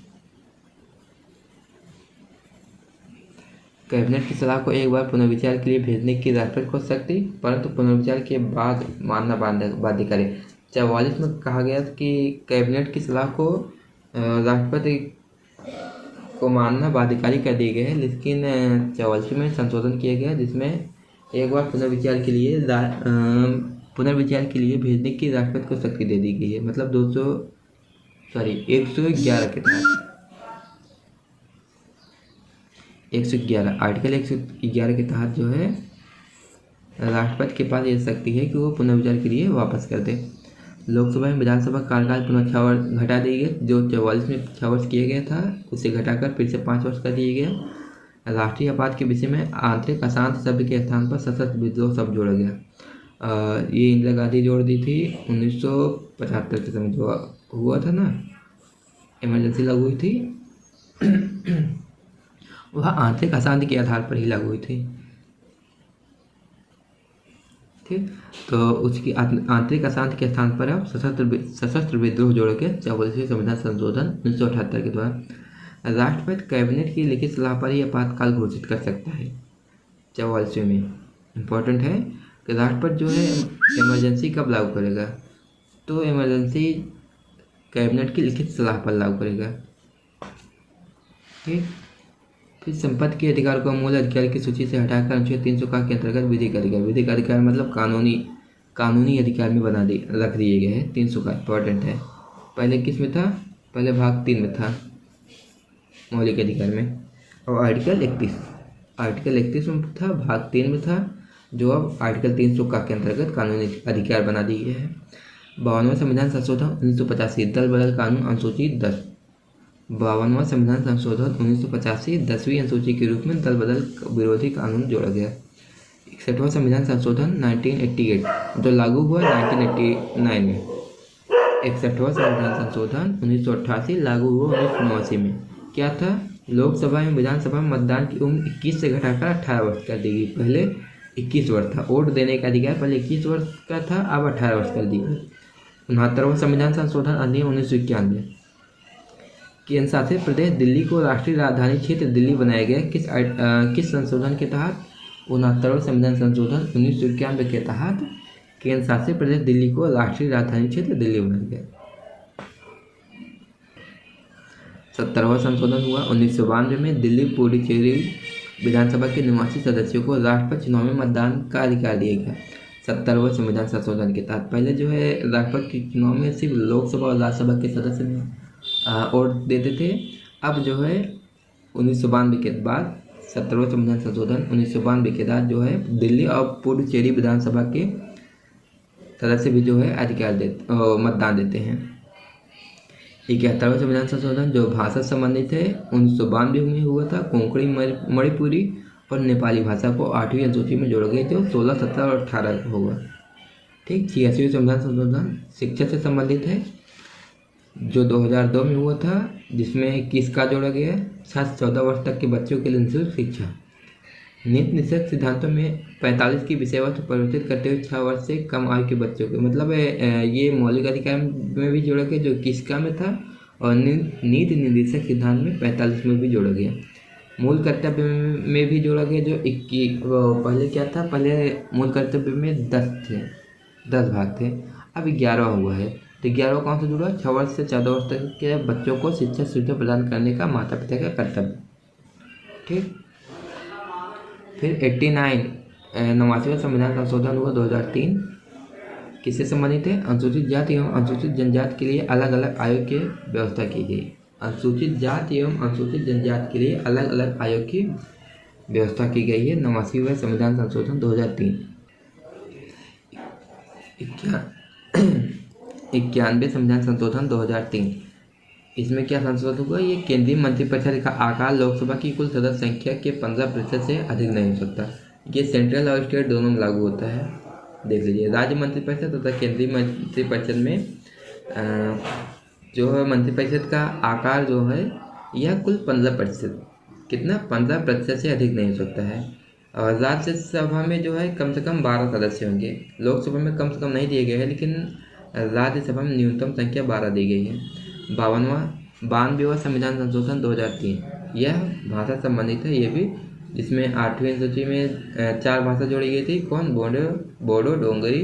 A: कैबिनेट की सलाह को एक बार पुनर्विचार के लिए भेजने की राष्ट्रपति को शक्ति, परंतु पुनर्विचार के बाद मानना बाध्यकारी। 44 में कहा गया कि कैबिनेट की सलाह को राष्ट्रपति को मानना बाध्यकारी कर दिया गया है, लेकिन 44 में संशोधन किया गया जिसमें एक बार पुनर्विचार के लिए भेजने की राष्ट्रपति को शक्ति दे दी गई है। मतलब 111 के तहत 111 आर्टिकल 111 के तहत जो है राष्ट्रपति के पास ये शक्ति है कि वो पुनर्विचार के लिए वापस कर दे। लोकसभा में विधानसभा कार्यकाल पुनः 6 वर्ष घटा दिए गए, जो 44 में 6 वर्ष किया गया था उसे घटाकर फिर से 5 वर्ष कर दिए गया। राष्ट्रीय आपात के विषय में आंतरिक अशांति शब्द के स्थान पर सशस्त्र विद्रोह शब्द जोड़ा गया। ये इंदिरा गांधी जोड़ दी थी 1975 के समय जो हुआ था ना, इमरजेंसी लागू हुई थी वह आंतरिक अशांति के आधार पर ही लागू हुई थी। ठीक, तो उसकी आंतरिक अशांति के स्थान पर अब सशस्त्र विद्रोह जोड़ के 44वें संविधान संशोधन 1978 के द्वारा राष्ट्रपति कैबिनेट की लिखित सलाह पर ही आपातकाल घोषित कर सकता है। 44वें में इम्पोर्टेंट है कि राष्ट्रपति जो है इमरजेंसी कब लागू करेगा, तो इमरजेंसी कैबिनेट की लिखित सलाह पर लागू करेगा। ठीक, फिर संपत्ति के अधिकार को मूल अधिकार की सूची से हटाकर अनुच्छेद 300 के अंतर्गत विधिक अधिकार मतलब कानूनी अधिकार में रख दिए गए हैं। 300 का इंपॉर्टेंट है। पहले किस में था? पहले भाग 3 में था, मौलिक अधिकार में। और आर्टिकल 31 में था, भाग 3 में था, जो अब आर्टिकल 300 का के अंतर्गत कानूनी अधिकार बना दिए गए हैं। 52वां संविधान संशोधन 1985, दल बदल कानून, अनुसूची 10। 52वां संविधान संशोधन 1985 10वीं अनुसूची के रूप में दल बदल विरोधी कानून जोड़ा गया। 61वां संविधान संशोधन 1988, जो लागू हुआ 1989 में। 61वां संविधान संशोधन 1988 लागू हुआ 1989 में। क्या था? लोकसभा एवं विधानसभा में मतदान की उम्र 21 से घटाकर 18 वर्ष कर दी गई। पहले 21 वर्ष था, वोट देने का अधिकार पहले 21 वर्ष का था, अब 18 वर्ष कर दी गई। 69वां संविधान संशोधन अधिनियम 1991, केंद्र शासित प्रदेश दिल्ली को राष्ट्रीय राजधानी क्षेत्र दिल्ली बनाया गया। किस संशोधन के तहत? 69वां संविधान संशोधन 1991 के तहत केंद्र शासित प्रदेश दिल्ली को राष्ट्रीय राजधानी क्षेत्र दिल्ली बनाया गया। 70वां संशोधन हुआ 1992 में, दिल्ली पुडुचेरी विधानसभा के निवासी सदस्यों को राष्ट्रपति चुनाव में मतदान का अधिकार दिया गया। 70वां संविधान संशोधन के तहत पहले जो है राष्ट्रपति के चुनाव में सिर्फ लोकसभा और राज्यसभा के सदस्य वोट देते थे। अब जो है 1992 के बाद 70वां संविधान संशोधन 1992 के बाद जो है दिल्ली और पुडुचेरी विधानसभा के सदस्य भी जो है मतदान देते हैं। 71वां संविधान संशोधन जो भाषा संबंधित है 1992 में हुआ था। कोंकणी, मणिपुरी और नेपाली भाषा को 8वीं अनुसूची में जोड़ा गया, जो 16, 17 और 18 होगा। ठीक। 86वां संविधान संशोधन शिक्षा से संबंधित है, जो 2002 में हुआ था, जिसमें किसका जोड़ा गया? 7 से 14 वर्ष तक के बच्चों के लिए निःशुल्क शिक्षा। नीति निषेध सिद्धांतों में 45 की विषय वस्तु परिवर्तित करते हुए 6 वर्ष से कम आयु के बच्चों के, मतलब ये मौलिक अधिकार में भी जोड़ा गया, जो किसका में था, और नीति निर्देशक सिद्धांत में 45 में भी जोड़ा गया। मूल कर्तव्य में भी जोड़ा गया, जो 21 पहले क्या था? पहले मूल कर्तव्य में 10 भाग थे, अब 11वां हुआ है। तो 11वां कौन सा जुड़ा? 6 वर्ष से 14 वर्ष तक के बच्चों को शिक्षा सुविधा प्रदान करने का माता पिता का कर्तव्य। ठीक। फिर 89वां संविधान संशोधन हुआ 2003, किससे संबंधित है? अनुसूचित जाति एवं अनुसूचित जनजाति के लिए अलग अलग आयोग की व्यवस्था की गई। अनुसूचित जाति एवं अनुसूचित जनजाति के लिए अलग अलग आयोग की व्यवस्था की गई है। 89वां संविधान संशोधन 2003। 91वें संविधान संशोधन 2003, इसमें क्या संशोधन हुआ? ये केंद्रीय मंत्रिपरिषद का आकार लोकसभा की कुल सदस्य संख्या के 15% से अधिक नहीं हो सकता। ये सेंट्रल और स्टेट दोनों में लागू होता है। देख लीजिए, राज्य मंत्रिपरिषद तथा केंद्रीय मंत्रिपरिषद में जो है मंत्रिपरिषद का आकार जो है यह कुल 15%, कितना? 15% से अधिक नहीं हो सकता है। और राज्यसभा में जो है कम से कम 12 सदस्य होंगे। लोकसभा में कम से कम नहीं दिए गए हैं, लेकिन राज्यसभा में न्यूनतम संख्या 12 दी गई है। 92वां संविधान संशोधन 2003, यह भाषा संबंधित है, ये भी, जिसमें 8वीं अनुसूची में 4 भाषा जोड़ी गई थी। कौन? बोडो, डोंगरी,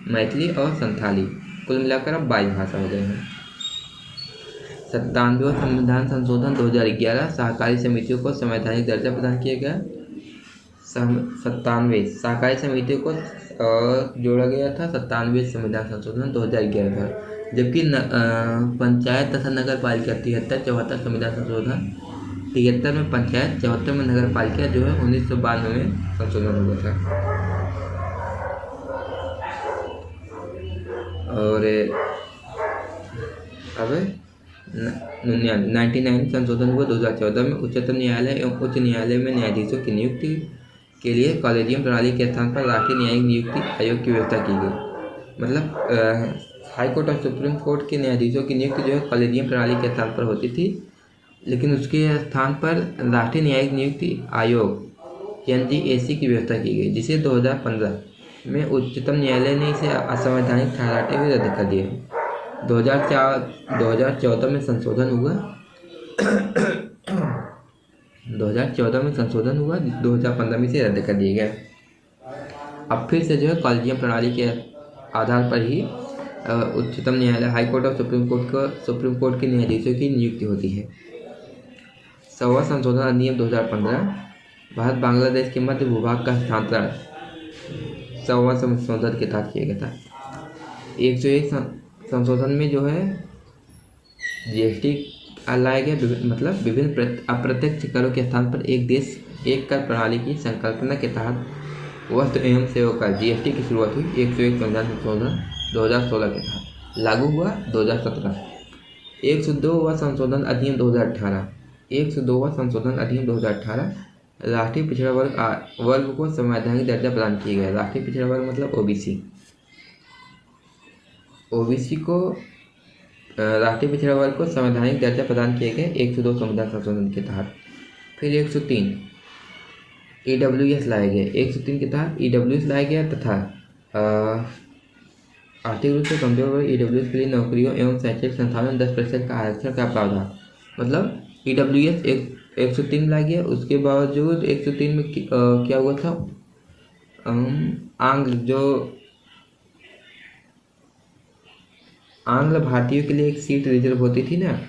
A: मैथिली और संथाली। कुल मिलाकर अब 22 भाषा हो गए हैं। 97वां संविधान संशोधन 2011, सहकारी समितियों को संवैधानिक दर्जा प्रदान किया गया। 97 सहकारी समितियों को जोड़ा गया था 97वें संविधान संशोधन 2011 पर। जबकि पंचायत तथा नगर पालिका 73, 74 संविधान संशोधन 73 में पंचायत, 74 में नगर पालिका जो है 1992 में संशोधन हुआ था। और अब 99 संशोधन हुआ 2014 में। उच्चतम न्यायालय एवं उच्च न्यायालय में न्यायाधीशों की नियुक्ति के लिए कॉलेजियम प्रणाली के स्थान पर राष्ट्रीय न्यायिक नियुक्ति आयोग की व्यवस्था की गई। मतलब हाई कोर्ट और सुप्रीम कोर्ट के न्यायाधीशों की नियुक्ति जो है कॉलेजियम प्रणाली के स्थान पर होती थी, लेकिन उसके स्थान पर राष्ट्रीय न्यायिक नियुक्ति आयोग NGAC की व्यवस्था की गई, जिसे 2015 में उच्चतम न्यायालय ने इसे असंवैधानिक ठहराते हुए रद्द कर दिया। 2014 में संशोधन हुआ 2014 में संशोधन हुआ, 2015 में इसे रद्द कर दिया गया। अब फिर से जो है कॉलेजियम प्रणाली के आधार पर ही उच्चतम न्यायालय, हाई कोर्ट और सुप्रीम कोर्ट के न्यायाधीशों की नियुक्ति होती है। 100वां संशोधन अधिनियम 2015, भारत बांग्लादेश के मध्य भूभाग का हस्तांतरण 100वां संशोधन के तहत किया गया था। 101 संशोधन में जो है जीएसटी लाया गया, मतलब विभिन्न अप्रत्यक्ष करों के स्थान पर एक देश एक कर प्रणाली की संकल्पना के तहत वस्तु एवं सेवा कर जीएसटी की शुरुआत हुई। 101 संविधान संशोधन 2016 के तहत लागू हुआ 2017। 102वां संशोधन अधिनियम 2018। 102वां संशोधन अधिनियम 2018 राष्ट्रीय पिछड़ा वर्ग को संवैधानिक दर्जा प्रदान किया गया। राष्ट्रीय पिछड़ा वर्ग मतलब ओबीसी को राष्ट्रीय पिछड़ा वर्ग को संवैधानिक दर्जा प्रदान किए गए 102 संविधान संशोधन के तहत। फिर 103 ईडब्ल्यूएस लाया गया। 103 के तहत ईडब्ल्यूएस लाया गया तथा आर्थिक रूप से कमजोर वर्ग ईडब्ल्यूएस के लिए नौकरियों एवं शैक्षिक संस्थानों में 10% का आरक्षण का प्रावधान। मतलब ईडब्ल्यूएस 103 लाया गया, उसके बावजूद 103 में क्या हुआ था, आंग्ल भारतीयों के लिए एक सीट रिजर्व होती थी ना,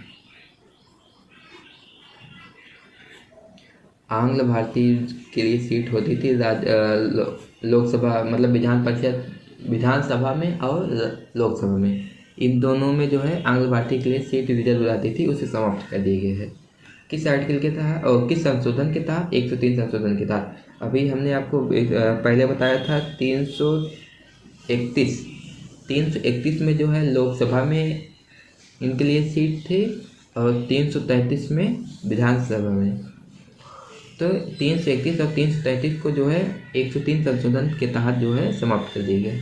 A: आंग्ल भारतीय के लिए सीट होती थी लोकसभा मतलब विधानसभा में और लोकसभा में, इन दोनों में जो है आंग्ल भारतीय के लिए सीट रिजर्व रहती थी, उसे समाप्त कर दिए गए हैं। किस आर्टिकल के तहत और किस संशोधन के तहत? 103 संशोधन के तहत। अभी हमने आपको पहले बताया था 331 में जो है लोकसभा में इनके लिए सीट थे और 333 में विधानसभा में। तो 331 और 333 को जो है 103 संशोधन के तहत जो है समाप्त कर दिए गए।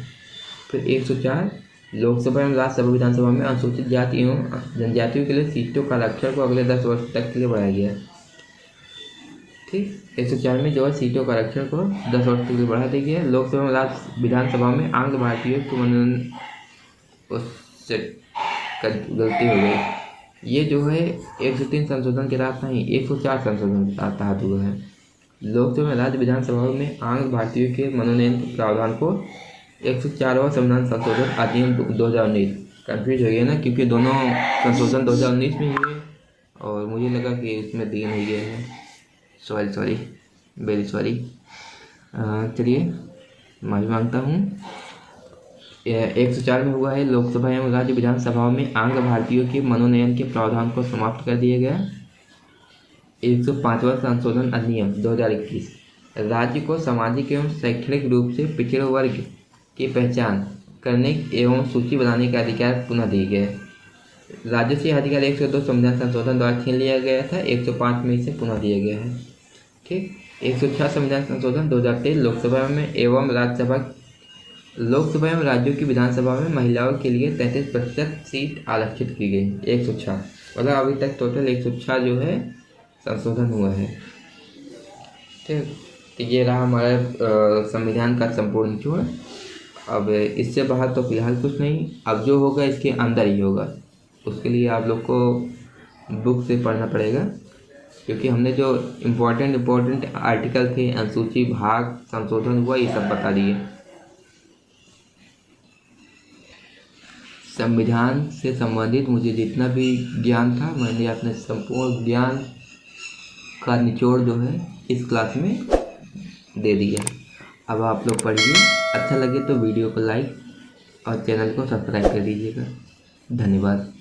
A: फिर 104 लोकसभा एवं राज्यसभा विधानसभा में अनुसूचित जाति एवं जनजातियों के लिए सीटों का आरक्षण को अगले 10 वर्ष तक के लिए बढ़ाया गया। ठीक, 104 में जो है सीटों का आरक्षण को 10 वर्ष तक के लिए बढ़ा दिया गया। लोकसभा एवं राज्य विधानसभा में आंग्ल भारतीयों को मनोनयन उससे गलती हो गई। ये जो है 103 संशोधन के तहत नहीं, 104 संशोधन के तहत हुआ है। लोकसभा में राज्य विधानसभा में आंग्ल भारतीयों के मनोनयन के प्रावधान को 104वां संविधान संशोधन अधिनियम 2019। कन्फ्यूज हो गया ना, क्योंकि दोनों संशोधन 2019 में हुए और मुझे लगा कि उसमें दिए नहीं गए हैं। Sorry very sorry. चलिए माफी मांगता हूँ। 104 में हुआ है लोकसभा एवं राज्य विधानसभाओं में आंग्ल भारतीयों के मनोनयन के प्रावधान को समाप्त कर दिया गया। 105वां संशोधन अधिनियम 2021 राज्य को सामाजिक एवं शैक्षणिक रूप से पिछड़े वर्ग की पहचान करने एवं सूची बनाने का अधिकार पुनः दिए गए। राज्य से अधिकार 102 संविधान संशोधन द्वारा छीन लिया गया था, 105 में इसे पुनः दिया गया है। ठीक, 106 संविधान संशोधन 2023 लोकसभा एवं राज्यों की विधानसभा में महिलाओं के लिए 33% सीट आरक्षित की गई। 106 मतलब अभी तक टोटल 106 जो है संशोधन हुआ है। ठीक, तो ये रहा हमारा संविधान का संपूर्ण निचोड़। अब इससे बाहर तो फिलहाल कुछ नहीं, अब जो होगा इसके अंदर ही होगा, उसके लिए आप लोग को बुक से पढ़ना पड़ेगा, क्योंकि हमने जो इम्पोर्टेंट आर्टिकल थे, अनुसूची भाग संशोधन हुआ, ये सब बता दिए। संविधान से संबंधित मुझे जितना भी ज्ञान था, मैंने अपने संपूर्ण ज्ञान का निचोड़ जो है इस क्लास में दे दिया। अब आप लोग पढ़िए, अच्छा लगे तो वीडियो को लाइक और चैनल को सब्सक्राइब कर दीजिएगा। धन्यवाद।